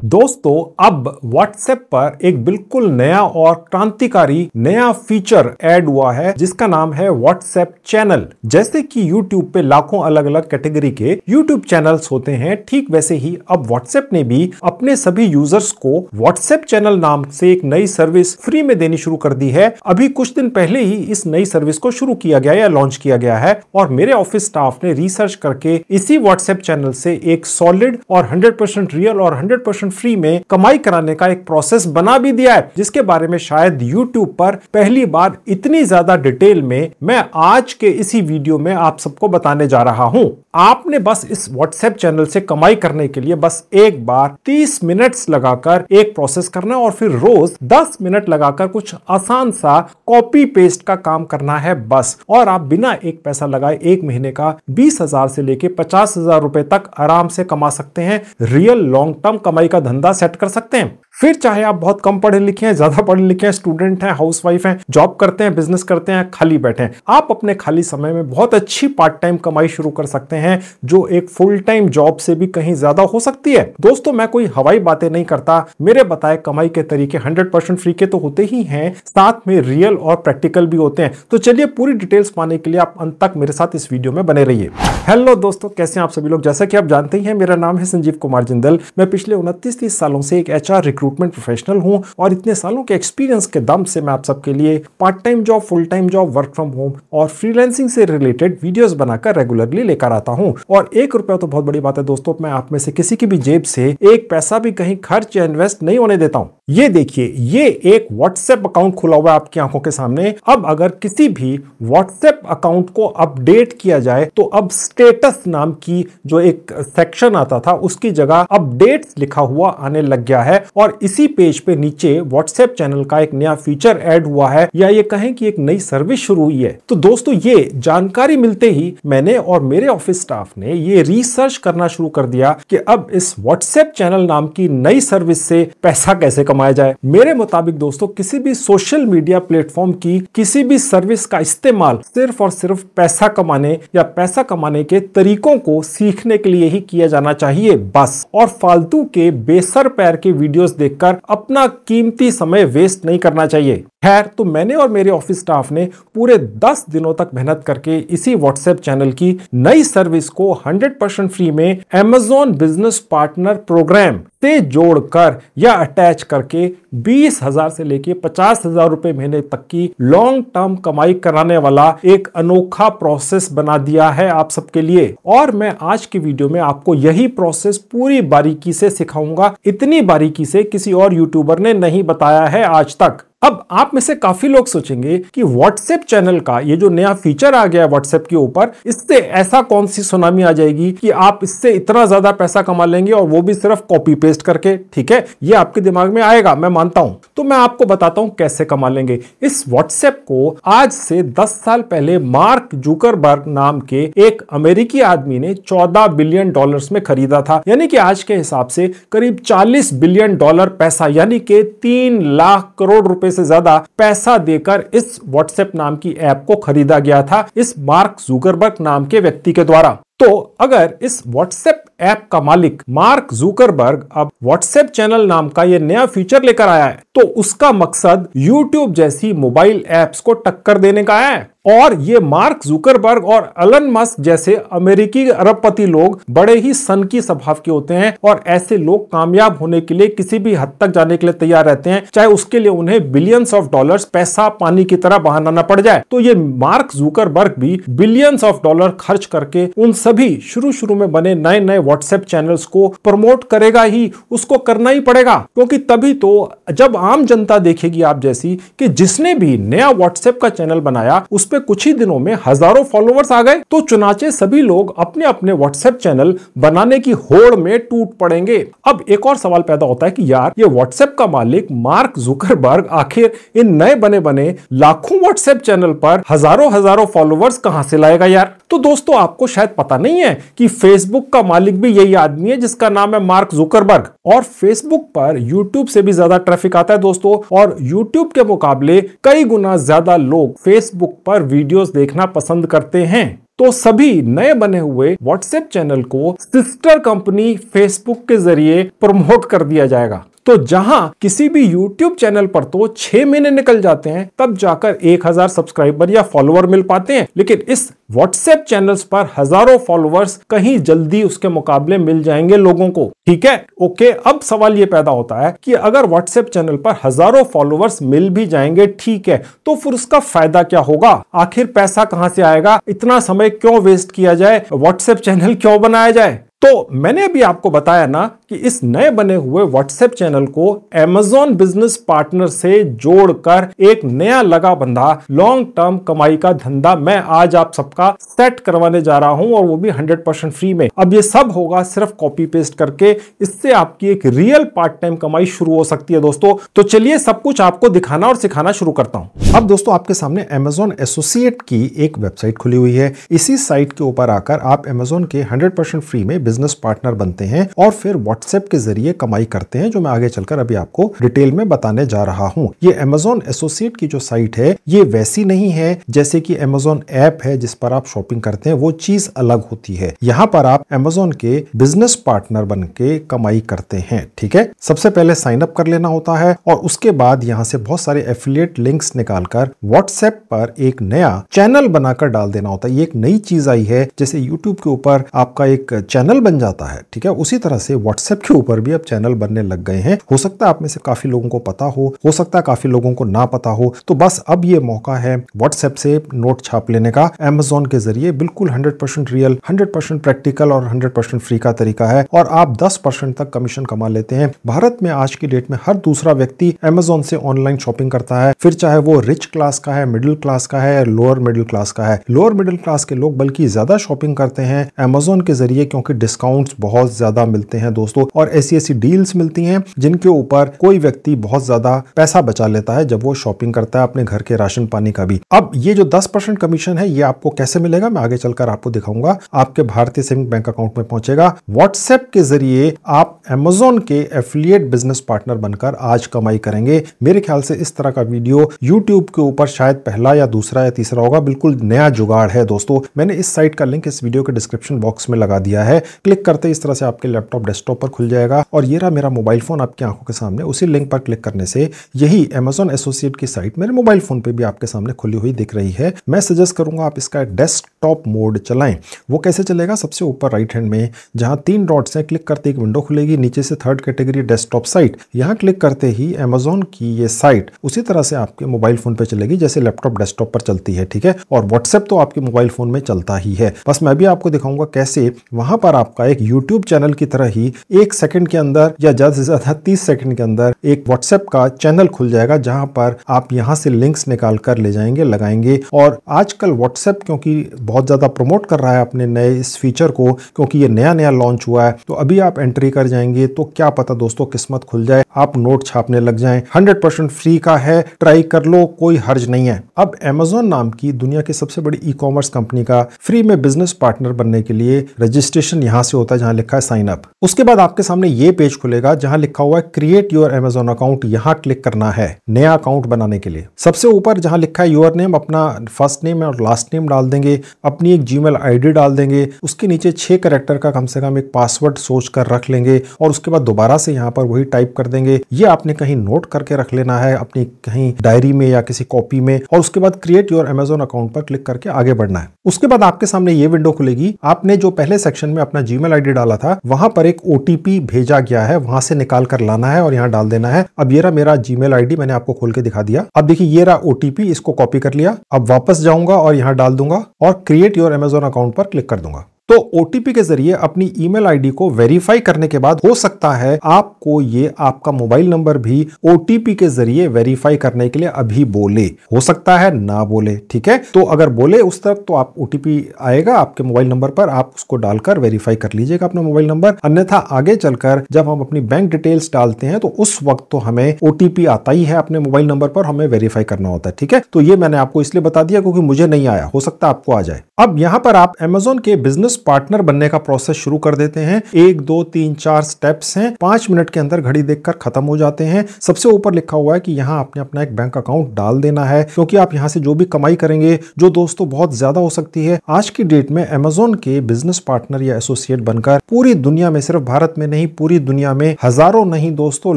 दोस्तों अब WhatsApp पर एक बिल्कुल नया और क्रांतिकारी नया फीचर ऐड हुआ है जिसका नाम है WhatsApp चैनल। जैसे कि YouTube पे लाखों अलग अलग कैटेगरी के YouTube चैनल्स होते हैं, ठीक वैसे ही अब WhatsApp ने भी अपने सभी यूजर्स को WhatsApp चैनल नाम से एक नई सर्विस फ्री में देनी शुरू कर दी है। अभी कुछ दिन पहले ही इस नई सर्विस को शुरू किया गया या लॉन्च किया गया है और मेरे ऑफिस स्टाफ ने रिसर्च करके इसी WhatsApp चैनल से एक सॉलिड और 100% रियल और 100% फ्री में कमाई कराने का एक प्रोसेस बना भी दिया है, जिसके बारे में शायद YouTube पर पहली बार इतनी ज्यादा डिटेल में मैं आज के इसी वीडियो में आप सबको बताने जा रहा हूं। आपने बस इस WhatsApp चैनल से कमाई करने के लिए बस एक बार 30 मिनट्स लगाकर एक प्रोसेस करना और फिर रोज 10 मिनट लगाकर कुछ आसान सा कॉपी पेस्ट का काम करना है बस। और आप बिना एक पैसा लगाए एक महीने का 20,000 से लेके 50,000 रुपए तक आराम से कमा सकते हैं। रियल लॉन्ग टर्म कमाई का धंधा सेट कर सकते हैं। फिर चाहे आप बहुत कम पढ़े लिखे हैं, ज्यादा पढ़े लिखे हैं, स्टूडेंट हैं, हाउसवाइफ हैं, जॉब करते हैं, बिजनेस करते हैं, खाली बैठे हैं, आप अपने खाली समय में बहुत अच्छी पार्ट टाइम कमाई शुरू कर सकते हैं जो एक फुल टाइम जॉब से भी कहीं ज्यादा हो सकती है। दोस्तों मैं कोई हवाई बातें नहीं करता, मेरे बताए कमाई के तरीके 100% फ्री के तो होते ही हैं, साथ में रियल और प्रैक्टिकल भी होते हैं। तो चलिए पूरी डिटेल्स पाने के लिए आप अंत तक मेरे साथ इस वीडियो में बने रहिए। हेलो दोस्तों, कैसे हैं आप सभी लोग। जैसा कि आप जानते ही हैं मेरा नाम है संजीव कुमार जिंदल। मैं पिछले 29-30 सालों से एक HR रिक्रूटमेंट प्रोफेशनल हूं और इतने सालों के एक्सपीरियंस के दम से मैं आप सबके लिए part time job, full time job, work from home और फ्रीलांसिंग से रिलेटेड वीडियोस बनाकर रेगुलरली लेकर आता हूं। और 1 रुपया तो बहुत बड़ी बात है दोस्तों, मैं आप में से किसी की भी जेब से एक पैसा भी कहीं खर्च या इन्वेस्ट नहीं होने देता हूं। ये देखिए, ये एक WhatsApp अकाउंट खुला हुआ है आपकी आंखों के सामने। अब अगर किसी भी WhatsApp अकाउंट को अपडेट किया जाए तो अब स्टेटस नाम की जो एक सेक्शन आता था उसकी जगह अपडेट्स लिखा हुआ आने लग गया है और इसी पेज पे नीचे WhatsApp चैनल का एक नया फीचर ऐड हुआ है, या ये कहें कि एक नई सर्विस शुरू हुई है। तो दोस्तों ये जानकारी मिलते ही मैंने और मेरे ऑफिस स्टाफ ने ये रिसर्च करना शुरू कर दिया कि अब इस WhatsApp चैनल नाम की नई सर्विस से पैसा कैसे कमाया जाए। मेरे मुताबिक दोस्तों किसी भी सोशल मीडिया प्लेटफॉर्म की किसी भी सर्विस का इस्तेमाल सिर्फ और सिर्फ पैसा कमाने या पैसा कमाने के तरीकों को सीखने के लिए ही किया जाना चाहिए बस, और फालतू के बेसर पैर के वीडियोस देखकर अपना कीमती समय वेस्ट नहीं करना चाहिए। खैर, तो मैंने और मेरे ऑफिस स्टाफ ने पूरे 10 दिनों तक मेहनत करके इसी WhatsApp चैनल की नई सर्विस को 100% फ्री में Amazon बिजनेस पार्टनर प्रोग्राम से जोड़कर या अटैच करके 20,000 से लेके 50,000 रुपए महीने तक की लॉन्ग टर्म कमाई कराने वाला एक अनोखा प्रोसेस बना दिया है आप सबके लिए। और मैं आज की वीडियो में आपको यही प्रोसेस पूरी बारीकी से सिखाऊंगा। इतनी बारीकी से किसी और यूट्यूबर ने नहीं बताया है आज तक। अब आप में से काफी लोग सोचेंगे कि WhatsApp चैनल का ये जो नया फीचर आ गया है WhatsApp के ऊपर, इससे ऐसा कौन सी सुनामी आ जाएगी कि आप इससे इतना ज्यादा पैसा कमा लेंगे और वो भी सिर्फ कॉपी पेस्ट करके। ठीक है, ये आपके दिमाग में आएगा, मैं मानता हूं। तो मैं आपको बताता हूं कैसे कमा लेंगे। इस WhatsApp को आज से 10 साल पहले मार्क जुकरबर्ग नाम के एक अमेरिकी आदमी ने $14 बिलियन में खरीदा था, यानी कि आज के हिसाब से करीब $40 बिलियन पैसा, यानी कि 3 लाख करोड़ रुपए से ज्यादा पैसा देकर इस WhatsApp नाम की ऐप को खरीदा गया था इस मार्क जुकरबर्ग नाम के व्यक्ति के द्वारा। तो अगर इस WhatsApp ऐप का मालिक मार्क जुकरबर्ग अब WhatsApp चैनल नाम का ये नया फीचर लेकर आया है तो उसका मकसद YouTube जैसी मोबाइल ऐप्स को टक्कर देने का है। और ये मार्क जुकरबर्ग और एलन मस्क जैसे अमेरिकी अरबपति लोग बड़े ही सनकी स्वभाव के होते हैं और ऐसे लोग कामयाब होने के लिए किसी भी हद तक जाने के लिए तैयार रहते हैं, चाहे उसके लिए उन्हें बिलियंस ऑफ डॉलर्स पैसा पानी की तरह बहाना न पड़ जाए। तो ये मार्क जुकरबर्ग भी बिलियंस ऑफ डॉलर खर्च करके उन सभी शुरू में बने नए नए WhatsApp चैनल्स को प्रमोट करेगा ही, उसको करना ही पड़ेगा, क्योंकि तभी तो जब आम जनता देखेगी आप जैसी कि जिसने भी नया WhatsApp का चैनल बनाया उस पे कुछ ही दिनों में हजारों फॉलोवर्स आ गए, तो चुनाचे सभी लोग अपने अपने WhatsApp चैनल बनाने की होड़ में टूट पड़ेंगे। अब एक और सवाल पैदा होता है कि यार ये WhatsApp का मालिक मार्क जुकरबर्ग आखिर इन नए बने लाखों WhatsApp चैनल पर हजारों फॉलोवर्स कहां से लाएगा यार। तो दोस्तों आपको शायद पता नहीं है कि Facebook का मालिक भी यही आदमी है जिसका नाम है मार्क जुकरबर्ग, और Facebook पर YouTube से भी ज्यादा ट्रैफिक आता है दोस्तों, और YouTube के मुकाबले कई गुना ज्यादा लोग Facebook पर वीडियोस देखना पसंद करते हैं। तो सभी नए बने हुए व्हाट्सएप चैनल को सिस्टर कंपनी फेसबुक के जरिए प्रमोट कर दिया जाएगा। तो जहां किसी भी YouTube चैनल पर तो 6 महीने निकल जाते हैं तब जाकर 1000 सब्सक्राइबर या फॉलोअर मिल पाते हैं, लेकिन इस व्हाट्सएप चैनल्स पर हजारों फॉलोअर्स कहीं जल्दी उसके मुकाबले मिल जाएंगे लोगों को। ठीक है, ओके। अब सवाल यह पैदा होता है कि अगर व्हाट्सएप चैनल पर हजारों फॉलोअर्स मिल भी जाएंगे, ठीक है, तो फिर उसका फायदा क्या होगा? आखिर पैसा कहां से आएगा? इतना समय क्यों वेस्ट किया जाए? व्हाट्सएप चैनल क्यों बनाया जाए? तो मैंने अभी आपको बताया ना कि इस नए बने हुए व्हाट्सएप चैनल को Amazon बिजनेस पार्टनर से जोड़कर एक नया लगा बंधा लॉन्ग टर्म कमाई का धंधा मैं आज आप सबका सेट करवाने जा रहा हूं, और वो भी 100% फ्री में। अब ये सब होगा सिर्फ कॉपी पेस्ट करके। इससे आपकी एक रियल पार्ट टाइम कमाई शुरू हो सकती है दोस्तों। तो चलिए सब कुछ आपको दिखाना और सिखाना शुरू करता हूं। अब दोस्तों आपके सामने Amazon एसोसिएट की एक वेबसाइट खुली हुई है। इसी साइट के ऊपर आकर आप Amazon के 100% फ्री में बिजनेस पार्टनर बनते हैं और फिर व्हाट्सएप के जरिए कमाई करते हैं, जो मैं आगे चलकर अभी आपको डिटेल में बताने जा रहा हूं। ये Amazon एसोसिएट की जो साइट है ये वैसी नहीं है जैसे कि Amazon ऐप है जिस पर आप शॉपिंग करते हैं, वो चीज अलग होती है। यहां पर आप Amazon के बिजनेस पार्टनर बन के कमाई करते हैं। ठीक है, सबसे पहले साइन अप कर लेना होता है और उसके बाद यहां से बहुत सारे एफिलिएट लिंक्स निकालकर व्हाट्सएप पर एक नया चैनल बनाकर डाल देना होता है। ये एक नई चीज आई है, जैसे यूट्यूब के ऊपर आपका एक चैनल बन जाता है, ठीक है, उसी तरह से व्हाट्सएप के ऊपर भी अब चैनल बनने लग गए हैं। हो सकता है आप में से काफी लोगों को पता हो सकता है काफी लोगों को ना पता हो। तो बस अब ये मौका है व्हाट्सएप से नोट छाप लेने का Amazon के जरिए। बिल्कुल 100% रियल, 100% प्रैक्टिकल और 100% फ्री का तरीका है, और आप 10% तक कमीशन कमा लेते हैं। भारत में आज की डेट में हर दूसरा व्यक्ति Amazon से ऑनलाइन शॉपिंग करता है, फिर चाहे वो रिच क्लास का है, मिडिल क्लास का है, लोअर मिडिल क्लास का है। लोअर मिडिल क्लास के लोग बल्कि ज्यादा शॉपिंग करते हैं Amazon के जरिए, क्योंकि डिस्काउंट्स बहुत ज्यादा मिलते हैं दोस्तों, और ऐसी ऐसी डील्स मिलती हैं जिनके ऊपर कोई व्यक्ति बहुत ज्यादा पैसा बचा लेता है जब वो शॉपिंग करता है अपने घर के राशन पानी का भी। अब ये जो 10% कमीशन है ये आपको कैसे मिलेगा मैं आगे चलकर आपको दिखाऊंगा। आपके भारतीय सेविंग बैंक अकाउंट में पहुंचेगा। व्हाट्सएप के जरिए आप Amazon के एफिलिएट बिजनेस पार्टनर बनकर आज कमाई करेंगे। मेरे ख्याल से इस तरह का वीडियो यूट्यूब के ऊपर शायद पहला या दूसरा या तीसरा होगा। बिल्कुल नया जुगाड़ है दोस्तों। मैंने इस साइट का लिंक इस वीडियो के डिस्क्रिप्शन बॉक्स में लगा दिया है। क्लिक करते इस तरह से आपके लैपटॉप डेस्कटॉप पर खुल जाएगा, और ये रहा मेरा मोबाइल फोन आपकी आंखों के सामने। उसी लिंक पर क्लिक करने से यही Amazon एसोसिएट की साइट मेरे मोबाइल फोन पे भी आपके सामने खुली हुई दिख रही है। मैं सजेस्ट करूंगा आप इसका डेस्कटॉप मोड चलाएं। वो कैसे चलेगा? सबसे ऊपर राइट हैंड में जहां 3 डॉट्स हैं, क्लिक करते एक विंडो खुलेगी, नीचे से थर्ड कैटेगरी डेस्कटॉप साइट। यहां क्लिक करते ही Amazon की ये साइट उसी तरह से आपके मोबाइल फोन पे चलेगी जैसे लैपटॉप डेस्कटॉप पर चलती है। ठीक है, और व्हाट्सएप तो आपके मोबाइल फोन में चलता ही है। बस मैं भी आपको दिखाऊंगा कैसे वहां पर आपका एक यूट्यूब चैनल की तरह ही 1 सेकंड के अंदर या ज्यादा से ज्यादा 30 सेकंड के अंदर एक व्हाट्सएप का चैनल खुल जाएगा, जहां पर आप यहां से लिंक्स निकाल कर ले जाएंगे, लगाएंगे। और आजकल व्हाट्सएप क्योंकि बहुत ज्यादा प्रमोट कर रहा है अपने नए इस फीचर को, क्योंकि ये नया नया लॉन्च हुआ है, तो अभी आप एंट्री कर जाएंगे तो क्या पता दोस्तों किस्मत खुल जाए, आप नोट छापने लग जाएं। 100% फ्री का है, ट्राई कर लो, कोई हर्ज नहीं है। अब Amazon नाम की दुनिया की सबसे बड़ी ई-कॉमर्स कंपनी का फ्री में बिजनेस पार्टनर बनने के लिए रजिस्ट्रेशन यहां से होता है, जहां लिखा है साइन अप। उसके बाद आपके सामने ये पेज खुलेगा जहां लिखा हुआ है क्रिएट योर Amazon अकाउंट। यहां क्लिक करना है नया अकाउंट बनाने के लिए। सबसे ऊपर जहां लिखा है योर नेम, अपना फर्स्ट नेम और लास्ट नेम डाल देंगे, अपनी एक जीमेल आईडी डाल देंगे, उसके नीचे 6 कैरेक्टर का कम से कम एक पासवर्ड सोच कर रख लेंगे, और उसके बाद दोबारा से यहां पर वही टाइप कर देंगे। ये आपने कहीं नोट करके रख लेना है, अपनी कहीं डायरी में या किसी कॉपी में, और उसके बाद क्रिएट योर Amazon अकाउंट पर क्लिक करके आगे बढ़ना है। उसके बाद आपके सामने ये विंडो खुलेगी। आपने जो पहले सेक्शन में अपना जीमेल आईडी डाला था वहां पर एक ओटीपी भेजा गया है, वहां से निकाल कर लाना है और यहां डाल देना है। अब ये रहा मेरा जीमेल आईडी, मैंने आपको खोल के दिखा दिया। अब देखिए ये रहा ओटीपी, इसको कॉपी कर लिया। अब वापस जाऊंगा और यहां डाल दूंगा और क्रिएट योर Amazon अकाउंट पर क्लिक कर दूंगा। तो ओटीपी के जरिए अपनी ईमेल आईडी को वेरीफाई करने के बाद हो सकता है आपको ये आपका मोबाइल नंबर भी ओटीपी के जरिए वेरीफाई करने के लिए अभी बोले, हो सकता है ना बोले। ठीक है, तो अगर बोले उस तरफ तो आप ओटीपी आएगा आपके मोबाइल नंबर पर, आप उसको डालकर वेरीफाई कर लीजिएगा अपना मोबाइल नंबर। अन्यथा आगे चलकर जब हम अपनी बैंक डिटेल्स डालते हैं तो उस वक्त तो हमें ओटीपी आता ही है अपने मोबाइल नंबर पर, हमें वेरीफाई करना होता है। ठीक है, तो ये मैंने आपको इसलिए बता दिया क्योंकि मुझे नहीं आया, हो सकता है आपको आ जाए। अब यहां पर आप Amazon के बिजनेस बिजनेस पार्टनर बनने का प्रोसेस शुरू कर देते हैं। 1 2 3 4 स्टेप्स हैं, 5 मिनट के अंदर घड़ी देखकर खत्म हो जाते हैं। सबसे ऊपर लिखा हुआ है कि यहां आपने अपना एक बैंक अकाउंट डाल देना है, क्योंकि आप यहां से जो भी कमाई करेंगे, जो दोस्तों बहुत ज्यादा हो सकती है। आज की डेट में अमेज़न के बिजनेस पार्टनर या एसोसिएट बनकर पूरी दुनिया में, सिर्फ भारत में नहीं पूरी दुनिया में हजारों नहीं दोस्तों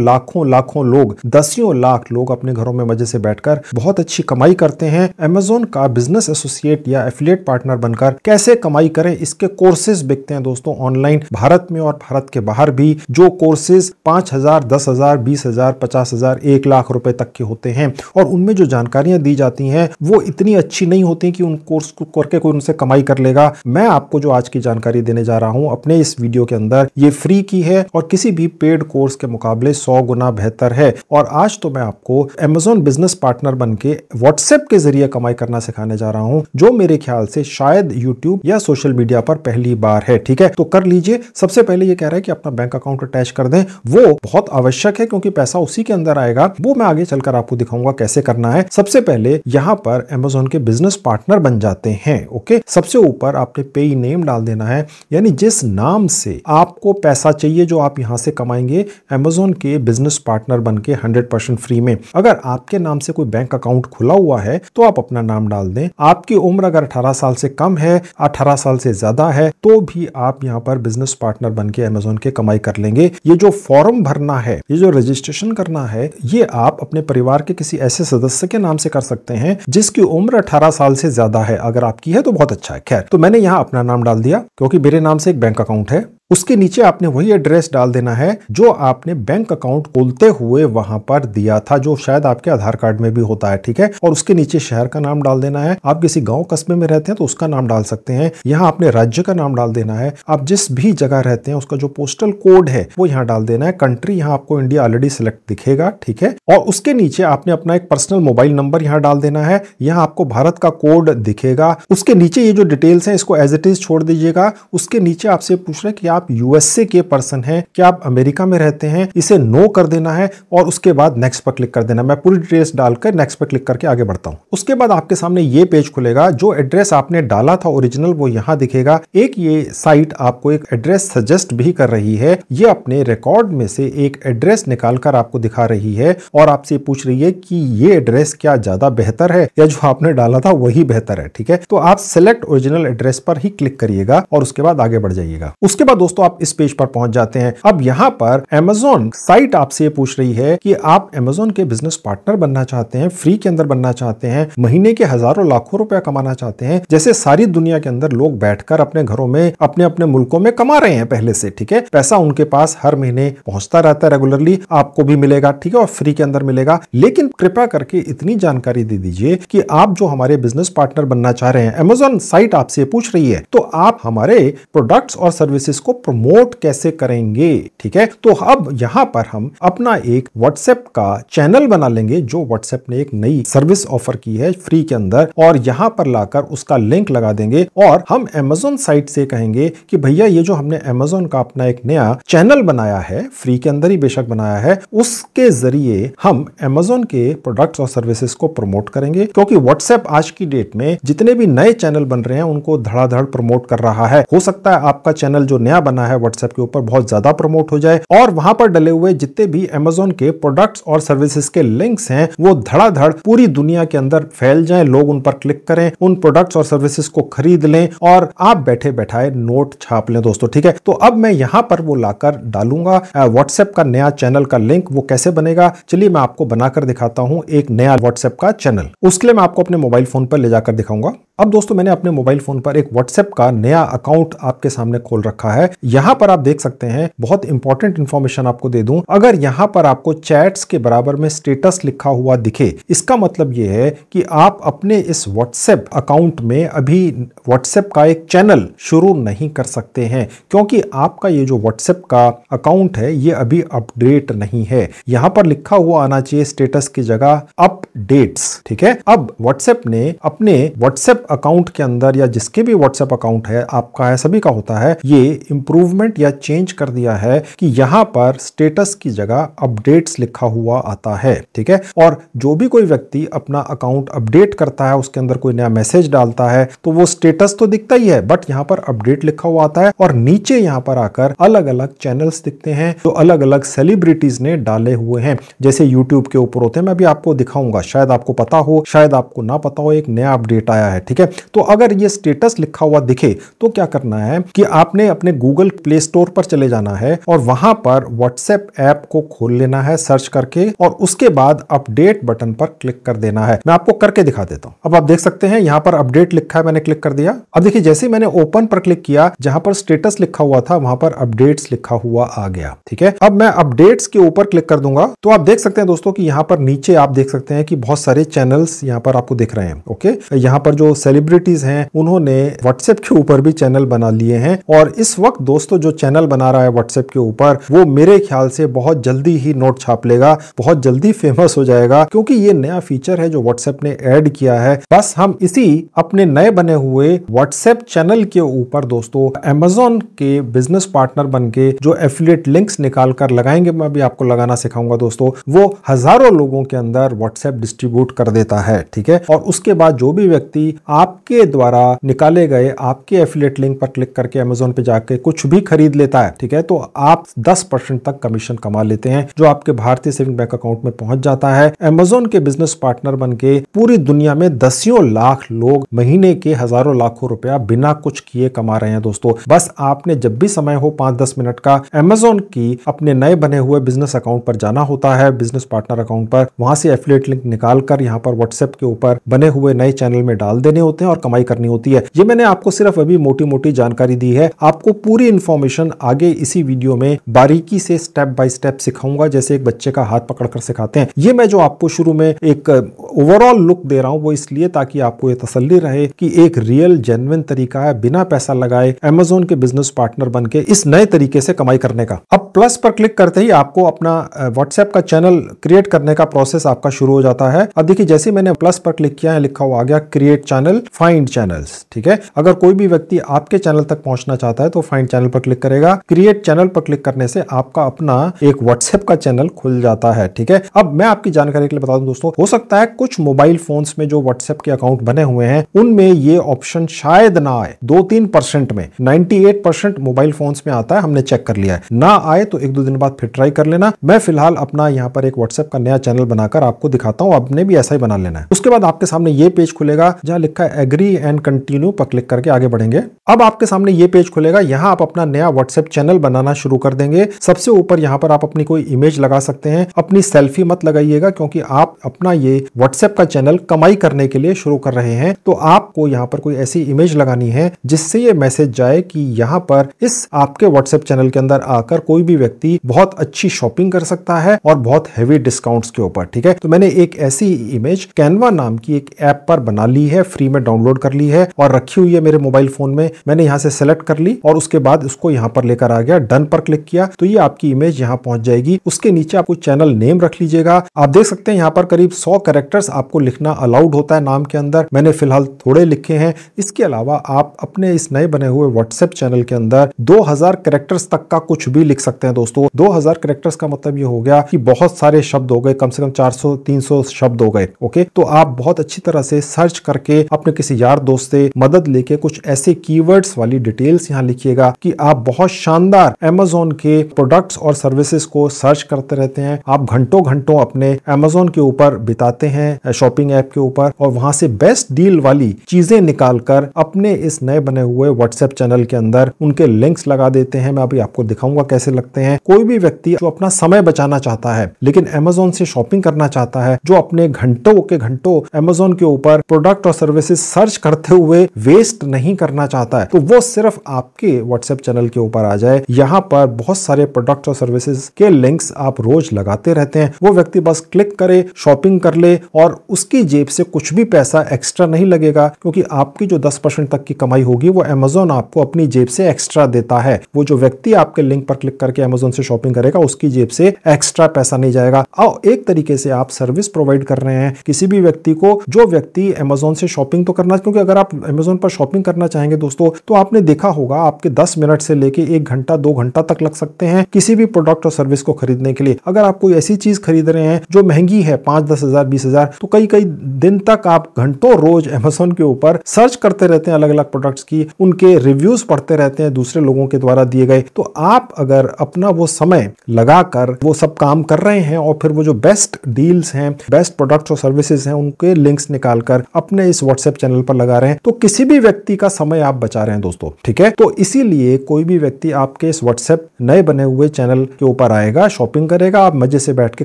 लाखों लोग, दसियों लाख लोग अपने घरों में मजे से बैठकर बहुत अच्छी कमाई करते हैं। अमेज़न का बिजनेस एसोसिएट या एफिलिएट पार्टनर बनकर कैसे कमाई करें, इसके कोर्सेज बिकते हैं दोस्तों ऑनलाइन, भारत में और भारत के बाहर भी। जो कोर्सेज 5,000, 10,000, 20,000, 50,000, 1 लाख रुपए तक के होते हैं, और उनमें जो जानकारियां दी जाती हैं वो इतनी अच्छी नहीं होती कि उन कोर्स को करके कोई उनसे कमाई कर लेगा। मैं आपको जो आज की जानकारी देने जा रहा हूं अपने इस वीडियो के अंदर, ये फ्री की है और किसी भी पेड कोर्स के मुकाबले 100 गुना बेहतर है। और आज तो मैं आपको अमेज़न बिजनेस पार्टनर बनके व्हाट्सएप के जरिए कमाई करना सिखाने जा रहा हूं, जो मेरे ख्याल से शायद यूट्यूब या सोशल मीडिया पर पहली बार है। ठीक है, तो कर लीजिए। सबसे पहले ये कह रहा है कि अपना बैंक अकाउंट अटैच कर दें, वो बहुत आवश्यक है क्योंकि पैसा उसी के अंदर आएगा। वो मैं आगे चलकर आपको दिखाऊंगा कैसे करना है। सबसे पहले यहां पर अमेज़न के बिजनेस पार्टनर बन जाते हैं। ओके, सबसे ऊपर आपने पेई नेम डाल देना है, यानी जिस नाम से आपको पैसा चाहिए जो आप यहां से कमाएंगे अमेज़न के बिजनेस पार्टनर बनके 100% फ्री में। अगर आपके नाम से कोई बैंक अकाउंट खुला हुआ है तो आप अपना नाम डाल दें। आपकी उम्र अगर 18 साल से कम है, 18 साल से ज्यादा है, तो भी आप यहां पर बिजनेस पार्टनर बनके अमेज़न के कमाई कर लेंगे। ये जो फॉर्म भरना है, ये जो रजिस्ट्रेशन करना है, ये आप अपने परिवार के किसी ऐसे सदस्य के नाम से कर सकते हैं जिसकी उम्र 18 साल से ज्यादा है। अगर आपकी है तो बहुत अच्छा है। खैर, तो मैंने यहां अपना नाम डाल दिया क्योंकि मेरे नाम से एक बैंक अकाउंट है। उसके नीचे आपने वही एड्रेस डाल देना है जो आपने बैंक अकाउंट खोलते हुए वहां पर दिया था, जो शायद आपके आधार कार्ड में भी होता है। ठीक है, और उसके नीचे शहर का नाम डाल देना है। आप किसी गांव कस्बे में रहते हैं तो उसका नाम डाल सकते हैं। यहाँ आपने राज्य का नाम डाल देना है। आप जिस भी जगह रहते हैं उसका जो पोस्टल कोड है वो यहाँ डाल देना है। कंट्री यहाँ आपको इंडिया ऑलरेडी सिलेक्ट दिखेगा। ठीक है, और उसके नीचे आपने अपना एक पर्सनल मोबाइल नंबर यहाँ डाल देना है। यहाँ आपको भारत का कोड दिखेगा। उसके नीचे ये जो डिटेल्स हैं इसको एज इट इज छोड़ दीजिएगा। उसके नीचे आपसे पूछ रहे हैं कि आप यूएसए के पर्सन हैं, क्या आप अमेरिका में रहते हैं, इसे नो कर देना है और उसके बाद नेक्स्ट पर क्लिक कर देना। मैं पूरी डिटेल्स डालकर नेक्स्ट पर क्लिक करके आगे बढ़ता हूं। उसके बाद आपके सामने ये पेज खुलेगा। जो एड्रेस आपने डाला था ओरिजिनल वो यहां दिखेगा। एक ये साइट आपको एक एड्रेस सजेस्ट भी कर रही है। ये अपने रिकॉर्ड में से एक एड्रेस निकालकर आपको दिखा रही है और आपसे पूछ रही है कि ये एड्रेस क्या ज्यादा बेहतर है या जो आपने डाला था वही बेहतर है। ठीक है, तो आप सिलेक्ट ओरिजिनल एड्रेस पर ही क्लिक करिएगा और उसके बाद आगे बढ़ जाइएगा। उसके बाद दोस्तों आप इस पेज पर पहुंच जाते हैं। अब यहां पर अमेज़न साइट आपसे पूछ रही है कि आप अमेज़न के बिजनेस पार्टनर बनना चाहते हैं, फ्री के अंदर बनना चाहते हैं, महीने के हजारों लाखों रुपया कमाना चाहते हैं, जैसे सारी दुनिया के अंदर लोग बैठकर अपने घरों में अपने अपने मुल्कों में कमा रहे हैं पहले से। ठीक है, पैसा उनके पास हर महीने पहुंचता रहता है रेगुलरली, आपको भी मिलेगा। ठीक है, और फ्री के अंदर मिलेगा। लेकिन कृपया करके इतनी जानकारी दे दीजिए कि आप जो हमारे बिजनेस पार्टनर बनना चाह रहे हैं, अमेज़न साइट आपसे पूछ रही है, तो आप हमारे प्रोडक्ट्स और सर्विसेज को प्रमोट कैसे करेंगे। ठीक है, तो अब यहां पर हम अपना एक व्हाट्सएप का चैनल बना लेंगे, जो व्हाट्सएप ने एक नई सर्विस ऑफर की है फ्री के अंदर, और यहां पर लाकर उसका लिंक लगा देंगे और हम अमेज़न साइट से कहेंगे कि भैया ये जो हमने अमेज़न का अपना एक नया चैनल बनाया है, फ्री के अंदर ही बेशक बनाया है, उसके जरिए हम अमेज़न के प्रोडक्ट्स और सर्विसेज को प्रमोट करेंगे। क्योंकि व्हाट्सएप आज की डेट में जितने भी नए चैनल बन रहे हैं उनको धड़ाधड़ प्रमोट कर रहा है। हो सकता है आपका चैनल जो नया बना है व्हाट्सएप के ऊपर बहुत ज्यादा प्रमोट हो जाए और वहां पर डले हुए जितने भी अमेज़न के प्रोडक्ट्स और सर्विसेज के लिंक्स हैं वो धड़ाधड़ पूरी दुनिया के अंदर फैल जाएं, लोग उन पर क्लिक करें, उन प्रोडक्ट्स और सर्विसेज को खरीद लें और आप बैठे बैठाए नोट छाप लें दोस्तों। ठीक है, तो अब मैं यहां पर वो लाकर डालूंगा व्हाट्सएप का नया चैनल का लिंक। वो कैसे बनेगा, चलिए मैं आपको बनाकर दिखाता हूं एक नया व्हाट्सएप का चैनल। उसके लिए मैं आपको अपने मोबाइल फोन पर ले जाकर दिखाऊंगा। अब दोस्तों मैंने अपने मोबाइल फोन पर एक व्हाट्सएप का नया अकाउंट आपके सामने खोल रखा है। यहां पर आप देख सकते हैं, बहुत इंपॉर्टेंट इंफॉर्मेशन आपको दे दूं, अगर यहां पर आपको चैट्स के बराबर में स्टेटस लिखा हुआ दिखे, इसका मतलब यह है कि आप अपने इस व्हाट्सएप अकाउंट में अभी व्हाट्सएप का एक चैनल शुरू नहीं कर सकते हैं, क्योंकि आपका ये जो व्हाट्सएप का अकाउंट है ये अभी अपडेट नहीं है। यहां पर लिखा हुआ आना चाहिए स्टेटस की जगह अपडेट्स। ठीक है, अब व्हाट्सएप ने अपने व्हाट्सएप अकाउंट के अंदर या जिसके भी व्हाट्सएप अकाउंट है, आपका है, सभी का होता है, ये इंप्रूवमेंट या चेंज कर दिया है कि यहां पर स्टेटस की जगह अपडेट्स लिखा हुआ आता है। ठीक है, और जो भी कोई व्यक्ति अपना अकाउंट अपडेट करता है, उसके अंदर कोई नया मैसेज डालता है, तो वो स्टेटस तो दिखता ही है, बट यहां पर अपडेट लिखा हुआ आता है और नीचे यहां पर आकर अलग अलग चैनल्स दिखते हैं जो अलग अलग सेलिब्रिटीज ने डाले हुए हैं, जैसे यूट्यूब के ऊपर होते हैं। मैं भी आपको दिखाऊंगा, शायद आपको पता हो, शायद आपको ना पता हो, एक नया अपडेट आया है। ठीक है, तो अगर ये स्टेटस लिखा हुआ दिखे तो क्या करना है कि आपने अपने गूगल प्ले स्टोर पर चले जाना है और वहां पर व्हाट्सएप ऐप को खोल लेना है सर्च करके, और उसके बाद अपडेट बटन पर क्लिक कर देना है। मैं आपको करके दिखा देता हूं। अब आप देख सकते हैं यहां पर अपडेट लिखा है, मैंने क्लिक कर दिया। अब देखिए, जैसे ही मैंने ओपन पर क्लिक किया, जहां पर स्टेटस लिखा हुआ था वहां पर अपडेट्स लिखा हुआ आ गया। ठीक है, अब मैं अपडेट्स के ऊपर क्लिक कर दूंगा तो आप देख सकते हैं दोस्तों कि यहां पर नीचे आप देख सकते हैं कि बहुत सारे चैनल्स यहां पर आपको दिख रहे हैं। ओके, यहां पर जो सेलिब्रिटीज हैं उन्होंने व्हाट्सएप के ऊपर भी चैनल बना लिए हैं, और इस वक्त दोस्तों जो चैनल बना रहा है व्हाट्सएप के ऊपर, वो मेरे ख्याल से बहुत जल्दी ही नोट छाप लेगा, बहुत जल्दी फेमस हो जाएगा, क्योंकि ये नया फीचर है जो व्हाट्सएप ने ऐड किया है। बस हम इसी अपने नए बने हुए व्हाट्सएप चैनल के ऊपर दोस्तों Amazon के बिजनेस पार्टनर बनके जो एफिलिएट लिंक्स निकाल कर लगाएंगे, मैं भी आपको लगाना सिखाऊंगा दोस्तों, वो हजारों लोगों के अंदर व्हाट्सएप डिस्ट्रीब्यूट कर देता है। ठीक है, और उसके बाद जो भी व्यक्ति आपके द्वारा निकाले गए आपके एफिलिएट लिंक पर क्लिक करके Amazon पे जाके कुछ भी खरीद लेता है, ठीक है, तो आप 10% तक कमीशन कमा लेते हैं, जो आपके भारतीय सेविंग बैंक अकाउंट में पहुंच जाता है। Amazon के बिजनेस पार्टनर बनके पूरी दुनिया में दसियों लाख लोग महीने के हजारों लाखों रुपया बिना कुछ किए कमा रहे हैं दोस्तों। बस आपने जब भी समय हो 5-10 मिनट का Amazon की अपने नए बने हुए बिजनेस अकाउंट पर जाना होता है, बिजनेस पार्टनर अकाउंट पर, वहां से एफिलिएट लिंक निकालकर यहां पर व्हाट्सएप के ऊपर बने हुए नए चैनल में डाल देने होते हैं और कमाई करनी होती है। ये मैंने आपको सिर्फ अभी मोटी मोटी जानकारी दी है, आपको पूरी इंफॉर्मेशन आगे इसी वीडियो में बारीकी से स्टेप बाय स्टेप सिखाऊंगा, जैसे एक बच्चे का हाथ पकड़कर सिखाते हैं। ये मैं जो आपको शुरू में एक ओवरऑल लुक दे रहा हूं वो इसलिए ताकि आपको ये तसल्ली रहे कि एक रियल जेन्युइन तरीका है बिना पैसा लगाए Amazon के बिजनेस पार्टनर बनके इस नए तरीके से कमाई करने का। अब प्लस पर क्लिक करते ही आपको अपना व्हाट्सएप का चैनल क्रिएट करने का प्रोसेस आपका शुरू हो जाता है। अब देखिए, जैसे मैंने प्लस पर क्लिक किया है, लिखा हुआ आ गया क्रिएट चैनल, फाइंड चैनल्स। ठीक है, अगर कोई भी व्यक्ति आपके चैनल तक पहुंचना चाहता है तो फाइंड चैनल पर क्लिक करेगा। क्रिएट चैनल पर क्लिक करने से आपका अपना एक व्हाट्सएप का चैनल खुल जाता है। ठीक है, अब मैं आपकी जानकारी के लिए बता दूं दोस्तों, हो सकता है कुछ मोबाइल फोन्स में जो व्हाट्सएप के अकाउंट बने हुए हैं उनमें ये ऑप्शन शायद ना आए, 2-3% में, 98% मोबाइल फोन्स में आता है, हमने चेक कर लिया है। ना आए तो 1-2 दिन बाद फिर ट्राई कर लेना। मैं फिलहाल अपना यहाँ पर एक व्हाट्सएप का नया चैनल बनाकर आपको दिखाता हूँ, आपने भी ऐसा ही बना लेना है। उसके बाद आपके सामने ये पेज खुलेगा जहां लिखा है एग्री एंड कंटिन्यू, पर क्लिक करके आगे बढ़ेंगे। अब आपके सामने ये पेज खुलेगा, यहाँ आप अपना नया व्हाट्सएप चैनल बनाना शुरू कर देंगे। सबसे ऊपर यहाँ पर आप अपनी कोई इमेज लगा सकते हैं, अपनी सेल्फी मत लगाइएगा, क्योंकि आप अपना ये व्हाट्सएप का चैनल कमाई करने के लिए शुरू कर रहे हैं, तो आपको यहाँ पर कोई ऐसी इमेज लगानी है जिससे ये मैसेज जाए कि यहाँ पर इस आपके व्हाट्सएप चैनल के अंदर आकर कोई भी व्यक्ति बहुत अच्छी शॉपिंग कर सकता है और बहुत हेवी डिस्काउंट्स के ऊपर। ठीक है, तो मैंने एक ऐसी इमेज कैनवा नाम की एक ऐप पर बना ली है, फ्री में डाउनलोड कर ली है और रखी हुई है मेरे मोबाइल फोन में। मैंने यहाँ से सेलेक्ट कर ली और उसके बाद उसको यहाँ पर लेकर आ गया, डन पर क्लिक किया तो ये आपकी इमेज यहाँ पहुंच जाएगी। उसके नीचे आपको चैनल नेम रख लीजिएगा। आप देख सकते हैं यहाँ पर करीब 100 कैरेक्टर्स आपको लिखना अलाउड होता है नाम के अंदर, मैंने फिलहाल थोड़े लिखे हैं। इसके अलावा आप अपने इस नए बने हुए व्हाट्सएप चैनल के अंदर 2000 कैरेक्टर्स तक का कुछ भी लिख सकते हैं दोस्तों। 2000 कैरेक्टर्स का मतलब ये हो गया कि बहुत सारे शब्द हो गए, कम से कम 400-300 शब्द हो गए। ओके, तो आप बहुत अच्छी तरह से सर्च करके अपने किसी यार दोस्त से मदद लेके कुछ ऐसे कीवर्ड्स वाली डिटेल्स यहाँ लिखिएगा कि आप बहुत शानदार Amazon के प्रोडक्ट्स और सर्विसेज को सर्च करते रहते हैं। आप घंटों घंटों अपने Amazon के ऊपर बिताते हैं, शॉपिंग ऐप के ऊपर, और वहां से बेस्ट डील वाली चीजें निकालकर अपने इस नए बने हुए व्हाट्सएप चैनल के अंदर उनके लिंक्स लगा देते हैं। मैं अभी आपको दिखाऊंगा कैसे लगते हैं। कोई भी व्यक्ति जो अपना समय बचाना चाहता है लेकिन Amazon से शॉपिंग करना चाहता है, जो अपने घंटों के घंटों Amazon के ऊपर प्रोडक्ट और सर्विसेज सर्च करते हुए वेस्ट नहीं करना चाहता है, तो वो सिर्फ आपके व्हाट्सएप चैनल के ऊपर आ जाए। यहाँ पर बहुत सारे प्रोडक्ट और सर्विसेज के लिंक्स आप रोज लगाते रहते हैं। वो व्यक्ति बस क्लिक करे, शॉपिंग कर ले और उसकी जेब से कुछ भी पैसा एक्स्ट्रा नहीं लगेगा, क्योंकि आपकी जो 10% तक की कमाई होगी वो Amazon आपको अपनी जेब से एक्स्ट्रा देता है। वो जो व्यक्ति आपके लिंक पर क्लिक करके Amazon से शॉपिंग करेगा उसकी जेब से एक्स्ट्रा पैसा नहीं जाएगा। और एक तरीके से आप सर्विस प्रोवाइड कर रहे हैं किसी भी व्यक्ति को, जो व्यक्ति Amazon से शॉपिंग शॉपिंग तो करना, क्योंकि अगर आप अमेजोन पर शॉपिंग करना चाहेंगे दोस्तों तो आपने देखा होगा आपके 10 मिनट से लेके 1 घंटा 2 घंटा तक लग सकते हैं किसी भी प्रोडक्ट और सर्विस को खरीदने के लिए। अगर आप कोई ऐसी चीज खरीद रहे हैं जो महंगी है 5-10 हजार 20 हजार, तो कई कई दिन तक आप घंटों रोज अमेजोन के ऊपर सर्च करते रहते हैं अलग अलग प्रोडक्ट्स की, उनके रिव्यूज पढ़ते रहते हैं दूसरे लोगों के द्वारा दिए गए। तो आप अगर अपना वो समय लगाकर वो सब काम कर रहे हैं और फिर वो जो बेस्ट डील्स हैं, बेस्ट प्रोडक्ट्स और सर्विसेज हैं, उनके लिंक्स निकालकर अपने इस व्हाट्सएप चैनल पर लगा रहे हैं, तो किसी भी व्यक्ति का समय आप बचा रहे हैं दोस्तों। ठीक है, तो इसीलिए कोई भी व्यक्ति आपके इस व्हाट्सएप नए बने हुए चैनल के ऊपर आएगा, शॉपिंग करेगा, आप मजे से बैठ के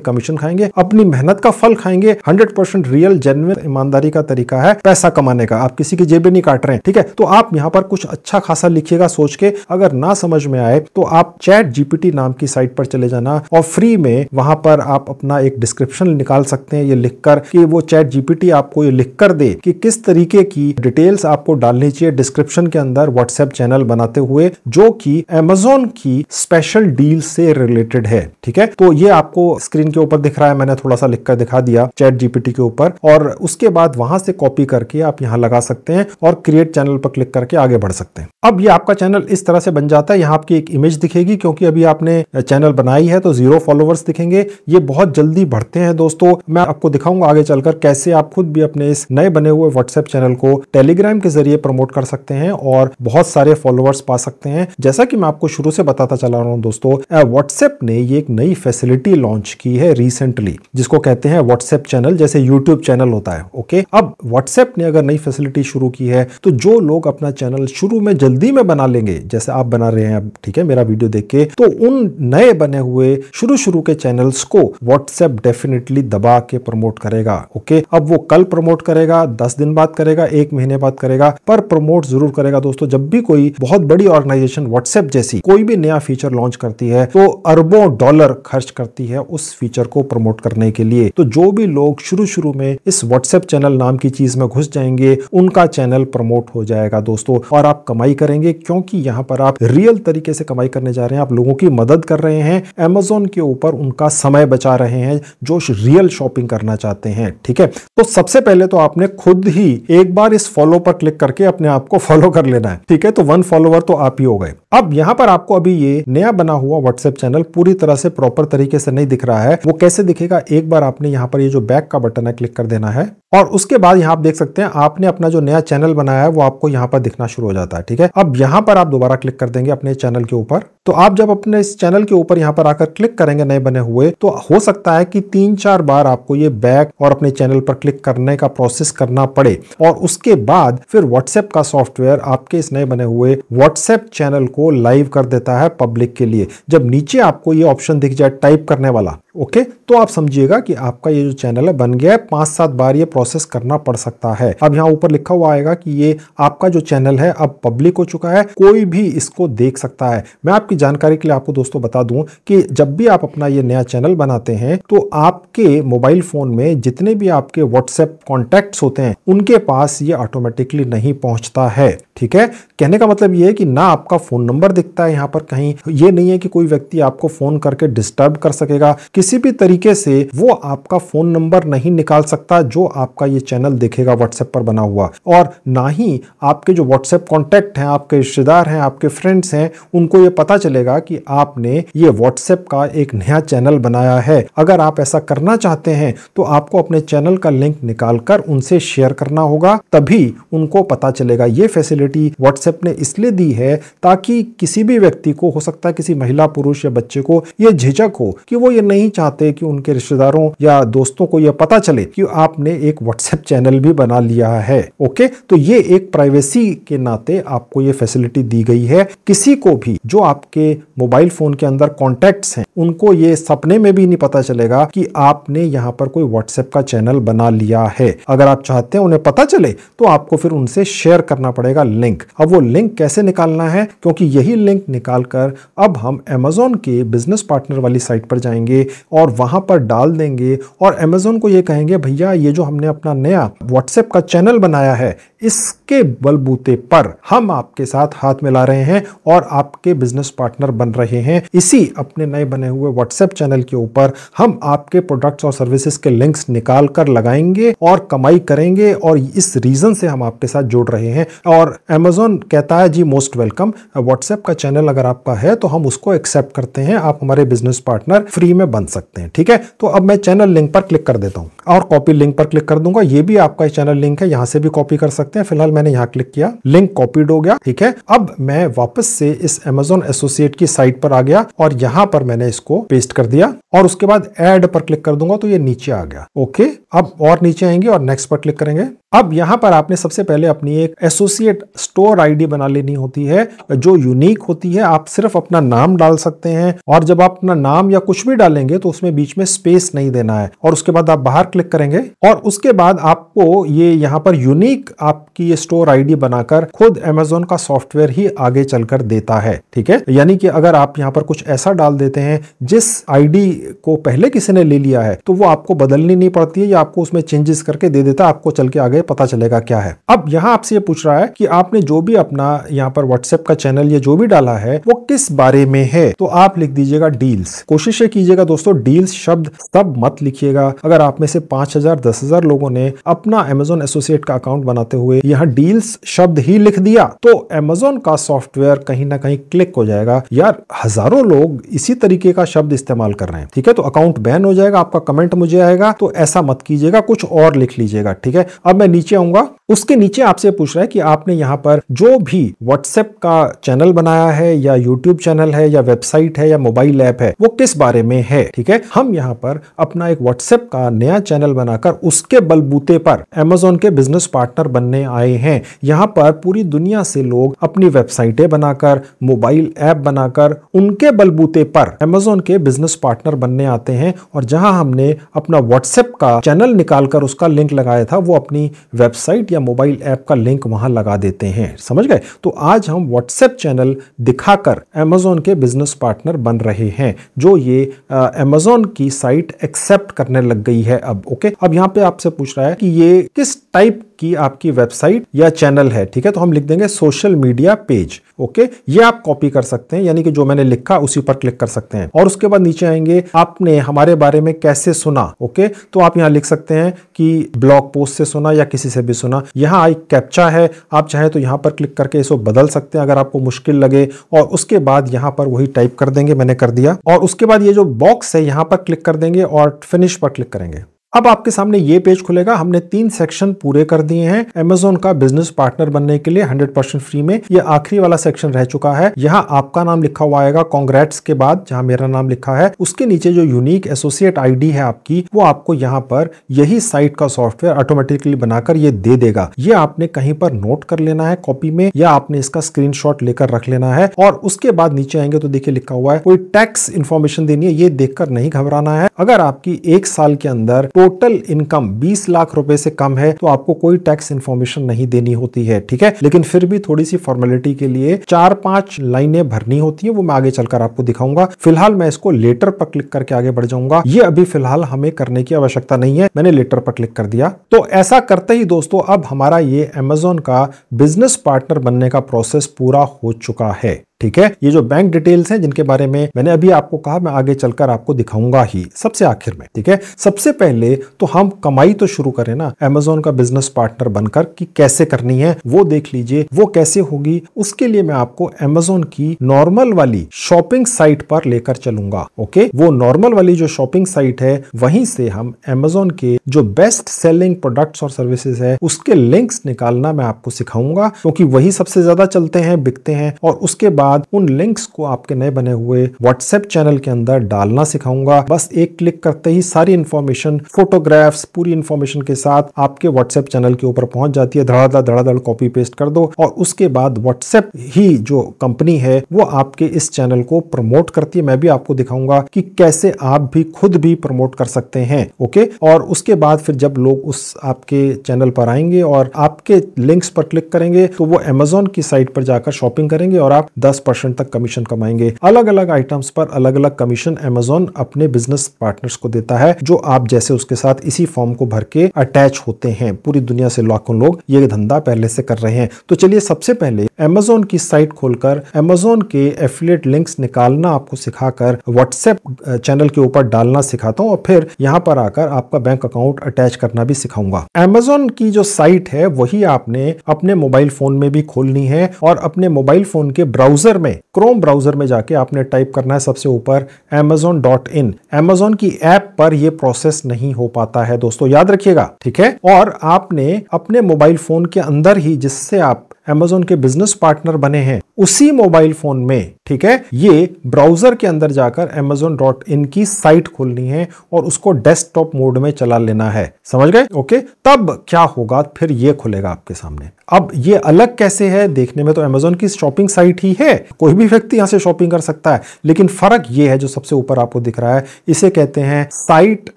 कमीशन खाएंगे, अपनी मेहनत का फल खाएंगे। 100% रियल जेन्युइन ईमानदारी का तरीका है पैसा कमाने का, आप किसी की जेबें नहीं काट रहे हैं। ठीक है, तो आप यहां पर कुछ अच्छा खासा लिखिएगा सोच के। अगर ना समझ में आए तो आप चैट जीपीटी नाम की साइट पर चले जाना और फ्री में वहां पर आप अपना एक डिस्क्रिप्शन निकाल सकते हैं ये लिखकर कि वो चैट जीपीटी आपको ये लिखकर दे कि किस तरीके की डिटेल्स आपको डालनी चाहिए डिस्क्रिप्शन के अंदर व्हाट्सएप चैनल बनाते हुए, जो कि अमेजोन की स्पेशल डील से रिलेटेड है। ठीक है, तो ये आपको स्क्रीन के ऊपर दिख रहा है, मैंने थोड़ा सा लिखकर दिखा दिया चैट जीपीटी के ऊपर, और उसके बाद वहां से कॉपी करके आप यहां लगा सकते हैं और क्रिएट चैनल पर क्लिक करके आगे बढ़ सकते हैं। अब ये आपका चैनल इस तरह से बन जाता है। यहाँ आपकी एक इमेज दिखेगी, क्योंकि अभी आपने चैनल बनाई है तो 0 फॉलोवर्स दिखेंगे। ये बहुत जल्दी बढ़ते हैं दोस्तों। मैं आपको दिखाऊंगा आगे चलकर कैसे आप खुद भी अपने इस नए बने हुए व्हाट्सएप चैनल को टेलीग्राम के जरिए प्रमोट कर सकते हैं और बहुत सारे फॉलोवर्स पा सकते हैं। जैसा कि मैं आपको शुरू से बताता चला रहा हूं दोस्तों, व्हाट्सएप ने ये एक नई फैसिलिटी लॉन्च की है रिसेंटली, जिसको कहते हैं व्हाट्सएप चैनल, जैसे यूट्यूब चैनल होता है। ओके, अब व्हाट्सएप ने अगर नई फैसिलिटी शुरू की है तो जो लोग अपना चैनल शुरू में जल्दी में बना लेंगे, जैसे आप बना रहे हैं अब, ठीक है, मेरा वीडियो देख के, तो उन नए बने हुए शुरू के चैनल्स को व्हाट्सएप डेफिनेटली दबा के प्रमोट करेगा। ओके, अब वो कल प्रमोट करेगा, 10 दिन बाद करेगा, 1 महीने बाद करेगा, पर प्रमोट जरूर करेगा दोस्तों। जब भी कोई बहुत बड़ी ऑर्गेनाइजेशन व्हाट्सएप जैसी कोई भी नया फीचर लॉन्च करती है तो अरबों डॉलर खर्च करती है उस फीचर को प्रमोट करने के लिए। तो जो भी लोग शुरू में इस व्हाट्सएप चैनल नाम की चीज में घुस जाएंगे, उनका चैनल प्रमोट हो जाएगा दोस्तों, और आप कमाई करेंगे, क्योंकि यहां पर आप रियल तरीके से कमाई करने जा रहे हैं। आप लोगों की मदद कर रहे हैं, अमेजोन के ऊपर उनका समय बचा रहे हैं जो रियल शॉपिंग करना चाहते हैं। ठीक है, तो सबसे पहले तो आपने खुद ही एक बार इस फॉलो पर क्लिक करके अपने आप को फॉलो कर लेना है। ठीक है, तो 1 फॉलोवर तो आप ही हो गए। अब यहां पर आपको अभी ये नया बना हुआ व्हाट्सएप चैनल पूरी तरह से प्रॉपर तरीके से नहीं दिख रहा है। वो कैसे दिखेगा, एक बार आपने यहां पर ये जो बैक का बटन है क्लिक कर देना है, और उसके बाद यहां आप देख सकते हैं आपने अपना जो नया चैनल बनाया है वो आपको यहां पर दिखना शुरू हो जाता है। ठीक है, अब यहां पर आप दोबारा क्लिक कर देंगे अपने चैनल के ऊपर। तो आप जब अपने इस चैनल के ऊपर यहां पर आकर क्लिक करेंगे नए बने हुए, तो हो सकता है कि 3-4 बार आपको ये बैक और अपने चैनल पर क्लिक करने का प्रोसेस करना पड़े, और उसके बाद फिर व्हाट्सएप का सॉफ्टवेयर आपके इस नए बने हुए व्हाट्सएप चैनल को लाइव कर देता है पब्लिक के लिए। जब नीचे आपको ये ऑप्शन दिख जाए टाइप करने वाला, ओके, तो आप समझिएगा कि आपका ये जो चैनल है बन गया है। 5-7 बार ये प्रोसेस करना पड़ सकता है। अब यहाँ ऊपर लिखा हुआ आएगा कि ये आपका जो चैनल है अब पब्लिक हो चुका है, कोई भी इसको देख सकता है। मैं आपकी जानकारी के लिए आपको दोस्तों बता दूं कि जब भी आप अपना ये नया चैनल बनाते हैं तो आपके मोबाइल फोन में जितने भी आपके व्हाट्सएप कॉन्टैक्ट्स होते हैं उनके पास ये ऑटोमेटिकली नहीं पहुंचता है। ठीक है, कहने का मतलब ये है कि ना आपका फोन नंबर दिखता है यहाँ पर कहीं, ये नहीं है कि कोई व्यक्ति आपको फोन करके डिस्टर्ब कर सकेगा, किसी भी तरीके से वो आपका फोन नंबर नहीं निकाल सकता जो आपका ये चैनल देखेगा व्हाट्सएप पर बना हुआ, और ना ही आपके जो व्हाट्सएप कॉन्टैक्ट हैं, आपके रिश्तेदार हैं, आपके फ्रेंड्स हैं, उनको ये पता चलेगा कि आपने ये व्हाट्सएप का एक नया चैनल बनाया है। अगर आप ऐसा करना चाहते हैं तो आपको अपने चैनल का लिंक निकालकर उनसे शेयर करना होगा, तभी उनको पता चलेगा। ये फैसिलिटी व्हाट्सएप ने इसलिए दी है ताकि किसी भी व्यक्ति को, हो सकता है किसी महिला, पुरुष या बच्चे को ये झिझक हो कि वो ये नहीं चाहते कि उनके रिश्तेदारों या दोस्तों को ये पता चले कि आपने एक व्हाट्सएप चैनल भी बना लिया है। ओके, तो ये एक प्राइवेसी के नाते आपको ये फैसिलिटी दी गई है। किसी को भी जो आपके मोबाइल फोन के अंदर कॉन्टैक्ट्स हैं उनको ये सपने में भी नहीं पता चलेगा कि आपने यहाँ पर कोई व्हाट्सएप का चैनल बना लिया है। अगर आप चाहते हैं उन्हें पता चले तो आपको फिर उनसे शेयर करना पड़ेगा लिंक। अब वो लिंक कैसे निकालना है, क्योंकि यही लिंक निकालकर अब हम अमेजोन के बिजनेस पार्टनर वाली साइट पर जाएंगे और वहां पर डाल देंगे और अमेजोन को ये कहेंगे भैया ये जो हमने अपना नया व्हाट्सएप का चैनल बनाया है इसके बलबूते पर हम आपके साथ हाथ मिला रहे हैं और आपके बिजनेस पार्टनर बन रहे हैं। इसी अपने नए बने हुए व्हाट्सएप चैनल के ऊपर हम आपके प्रोडक्ट्स और सर्विसेज के लिंक्स निकाल कर लगाएंगे और कमाई करेंगे, और इस रीजन से हम आपके साथ जुड़ रहे हैं। और Amazon कहता है जी मोस्ट वेलकम, व्हाट्सएप का चैनल अगर आपका है तो हम उसको एक्सेप्ट करते हैं, आप हमारे बिजनेस पार्टनर फ्री में बन सकते हैं। ठीक है, तो अब मैं चैनल लिंक पर क्लिक कर देता हूं और कॉपी लिंक पर क्लिक कर दूंगा। ये भी आपका चैनल लिंक है, यहां से भी कॉपी कर सकते हैं। फिलहाल मैंने यहां क्लिक किया, लिंक कॉपीड हो गया। ठीक है, अब मैं वापस से इस Amazon एसोसिएट की साइट पर आ गया और यहां पर मैंने इसको पेस्ट कर दिया और उसके बाद ऐड पर क्लिक कर दूंगा तो ये नीचे आ गया। ओके, अब और नीचे आएंगे और नेक्स्ट पर क्लिक करेंगे। अब यहां पर आपने सबसे पहले अपनी एक एसोसिएट स्टोर आईडी बना लेनी होती है जो यूनिक होती है। आप सिर्फ अपना नाम डाल सकते हैं और जब आप अपना नाम या कुछ भी डालेंगे तो उसमें बीच में स्पेस नहीं देना है। और उसके बाद आप बाहर क्लिक करेंगे और उसके बाद आपको ये यहां पर यूनिक आपकी ये स्टोर आईडी बनाकर खुद Amazon का सॉफ्टवेयर ही आगे चलकर देता है। ठीक है, यानी कि अगर आप यहां पर कुछ ऐसा डाल देते हैं जिस आईडी को पहले किसी ने ले लिया है तो वो आपको बदलनी नहीं पड़ती है, या आपको उसमें चेंजेस करके दे देता है, आपको चल के आगे पता चलेगा क्या है। अब यहां आपसे ये पूछ रहा है कि आपने जो भी अपना यहां पर व्हाट्सएप का चैनल या जो भी डाला है वो किस बारे में है, तो आप लिख दीजिएगा डील्स। कोशिश ये कीजिएगा दोस्तों डील्स शब्द सब मत लिखिएगा। अगर आप में से 5,000 10,000 लोगों ने अपना Amazon एसोसिएट का अकाउंट बनाते हुए यहां डील्स शब्द ही लिख दिया तो Amazon का सॉफ्टवेयर कहीं ना कहीं क्लिक हो जाएगा। यार हजारों लोग इसी तरीके का शब्द इस्तेमाल कर रहे हैं। ठीक है, तो अकाउंट बैन हो जाएगा, आपका कमेंट मुझे आएगा, तो ऐसा मत कीजिएगा, कुछ और लिख लीजिएगा। ठीक है, अब मैं नीचे आऊंगा, उसके नीचे आपसे पूछ रहा है कि आपने यहां पर जो भी व्हाट्सएप का चैनल बनाया है या यूट्यूब चैनल है या वेबसाइट है या मोबाइल ऐप है वो किस बारे में है। ठीक है, हम यहां पर अपना एक व्हाट्सएप का नया चैनल बनाकर उसके बलबूते पर Amazon के बिजनेस पार्टनर बनने आए हैं। यहां पर पूरी दुनिया से लोग अपनी वेबसाइटें बनाकर मोबाइल ऐप बनाकर उनके बलबूते पर Amazon के बिजनेस पार्टनर बनने आते हैं, और जहां हमने अपना व्हाट्सएप का चैनल निकालकर उसका लिंक लगाया था वो अपनी वेबसाइट या मोबाइल ऐप का लिंक वहां लगा देते हैं। समझ गए? तो आज हम व्हाट्सएप चैनल दिखाकर Amazon के बिजनेस पार्टनर बन रहे हैं, जो ये Amazon की साइट एक्सेप्ट करने लग गई है अब। ओके, अब यहां पे आपसे पूछ रहा है कि ये किस टाइप की आपकी वेबसाइट या चैनल है। ठीक है, तो हम लिख देंगे सोशल मीडिया पेज। ओके, ये आप कॉपी कर सकते हैं, यानी कि जो मैंने लिखा उसी पर क्लिक कर सकते हैं। और उसके बाद नीचे आएंगे, आपने हमारे बारे में कैसे सुना। ओके, तो आप यहां लिख सकते हैं कि ब्लॉग पोस्ट से सुना या किसी से भी सुना। यहां एक कैप्चा है, आप चाहे तो यहां पर क्लिक करके इसको बदल सकते हैं अगर आपको मुश्किल लगे, और उसके बाद यहां पर वही टाइप कर देंगे, मैंने कर दिया। और उसके बाद ये जो बॉक्स है यहां पर क्लिक कर देंगे और फिनिश पर क्लिक करेंगे। अब आपके सामने ये पेज खुलेगा। हमने 3 सेक्शन पूरे कर दिए हैं Amazon का बिजनेस पार्टनर बनने के लिए 100% फ्री में। ये आखिरी वाला सेक्शन रह चुका है। यहाँ आपका नाम लिखा हुआ आएगा कांग्रेट्स के बाद, जहां मेरा नाम लिखा है। उसके नीचे जो यूनिक एसोसिएट आईडी है आपकी, वो आपको यहाँ पर यही साइट का सॉफ्टवेयर ऑटोमेटिकली बनाकर ये दे देगा। ये आपने कहीं पर नोट कर लेना है कॉपी में, या आपने इसका स्क्रीनशॉट लेकर रख लेना है। और उसके बाद नीचे आएंगे तो देखिए लिखा हुआ है कोई टैक्स इंफॉर्मेशन देनी है। ये देखकर नहीं घबराना है। अगर आपकी 1 साल के अंदर टोटल इनकम 20 लाख रुपए से कम है तो आपको कोई टैक्स इंफॉर्मेशन नहीं देनी होती है। ठीक है, लेकिन फिर भी थोड़ी सी फॉर्मेलिटी के लिए 4-5 लाइनें भरनी होती है, वो मैं आगे चलकर आपको दिखाऊंगा। फिलहाल मैं इसको लेटर पर क्लिक करके आगे बढ़ जाऊंगा। ये अभी फिलहाल हमें करने की आवश्यकता नहीं है, मैंने लेटर पर क्लिक कर दिया। तो ऐसा करते ही दोस्तों अब हमारा ये Amazon का बिजनेस पार्टनर बनने का प्रोसेस पूरा हो चुका है। ठीक है, ये जो बैंक डिटेल्स हैं जिनके बारे में मैंने अभी आपको कहा, मैं आगे चलकर आपको दिखाऊंगा ही सबसे आखिर में। ठीक है, सबसे पहले तो हम कमाई तो शुरू करें ना Amazon का बिजनेस पार्टनर बनकर, कि कैसे करनी है वो देख लीजिए। वो कैसे होगी उसके लिए मैं आपको Amazon की नॉर्मल वाली शॉपिंग साइट पर लेकर चलूंगा। ओके, वो नॉर्मल वाली जो शॉपिंग साइट है वहीं से हम Amazon के जो बेस्ट सेलिंग प्रोडक्ट्स और सर्विसेज है उसके लिंक्स निकालना मैं आपको सिखाऊंगा, क्योंकि वही सबसे ज्यादा चलते हैं, बिकते हैं। और उसके बाद उन लिंक्स को आपके नए बने हुए व्हाट्सएप चैनल के अंदर डालना सिखाऊंगा। बस एक क्लिक करते ही सारी इंफॉर्मेशन, फोटोग्राफ्स, पूरी इंफॉर्मेशन के साथ आपके व्हाट्सएप चैनल के ऊपर पहुंच जाती है। धड़ाधड़ कॉपी पेस्ट कर दो और उसके बाद व्हाट्सएप ही जो कंपनी है वो आपके इस चैनल को प्रमोट करती है। मैं भी आपको दिखाऊंगा कि कैसे आप भी खुद भी प्रमोट कर सकते हैं। ओके, और उसके बाद फिर जब लोग उस आपके चैनल पर आएंगे और आपके लिंक्स पर क्लिक करेंगे तो वो Amazon की साइट पर जाकर शॉपिंग करेंगे और आप 10 10% तक कमीशन कमाएंगे। अलग अलग आइटम्स पर अलग अलग कमीशन अमेजॉन अपने बिजनेस पार्टनर्स को देता है, जो आप जैसे उसके साथ इसी फॉर्म को भर के अटैच होते हैं। पूरी दुनिया से लाखों लोग ये धंधा पहले से कर रहे हैं। तो चलिए सबसे पहले अमेजॉन की साइट खोलकर अमेजॉन के एफिलिएट लिंक्स निकालना आपको सिखाकर व्हाट्सएप चैनल के ऊपर डालना सिखाता हूं, और फिर यहां पर आकर आपका बैंक अकाउंट अटैच करना भी सिखाऊंगा। अमेजॉन की जो साइट है वही आपने अपने मोबाइल फोन में भी खोलनी है, और अपने मोबाइल फोन के ब्राउजर में, क्रोम ब्राउजर में जाके आपने टाइप करना है सबसे ऊपर amazon.in। अमेजॉन की ऐप पर यह प्रोसेस नहीं हो पाता है दोस्तों, याद रखिएगा, ठीक है। और आपने अपने मोबाइल फोन के अंदर ही, जिससे आप अमेजॉन के बिजनेस पार्टनर बने हैं, उसी मोबाइल फोन में, ठीक है, ये ब्राउजर के अंदर जाकर amazon.in की साइट खोलनी है और उसको डेस्कटॉप मोड में चला लेना है। समझ गए? ओके। तब क्या होगा, फिर ये खुलेगा आपके सामने। अब ये अलग कैसे है? देखने में तो अमेजॉन की शॉपिंग साइट ही है, कोई भी व्यक्ति यहां से शॉपिंग कर सकता है, लेकिन फर्क ये है जो सबसे ऊपर आपको दिख रहा है, इसे कहते हैं site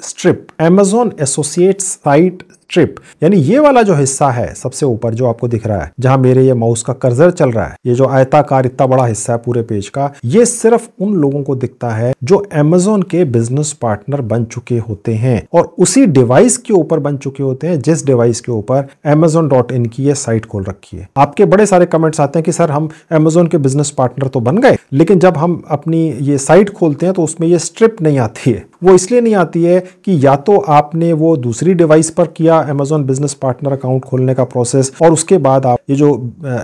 strip, Amazon associates site strip. यानी ये वाला जो हिस्सा है सबसे ऊपर जो आपको दिख रहा है, जहां मेरे ये माउस का कर्सर चल रहा है, ये जो आयताकार इतना बड़ा हिस्सा है पूरे पेज का, ये सिर्फ उन लोगों को दिखता है जो अमेजॉन के बिजनेस पार्टनर बन चुके होते हैं और उसी डिवाइस के ऊपर बन चुके होते हैं जिस डिवाइस के ऊपर amazon.in की ये साइट खोल रखी है। आपके बड़े सारे कमेंट्स आते हैं कि सर हम अमेजॉन के बिजनेस पार्टनर तो बन गए, लेकिन जब हम अपनी ये साइट खोलते हैं तो उसमें ये स्ट्रिप नहीं आती है। वो इसलिए नहीं आती है कि या तो आपने वो दूसरी डिवाइस पर किया अमेजॉन बिजनेस पार्टनर अकाउंट खोलने का प्रोसेस, और उसके बाद आप ये जो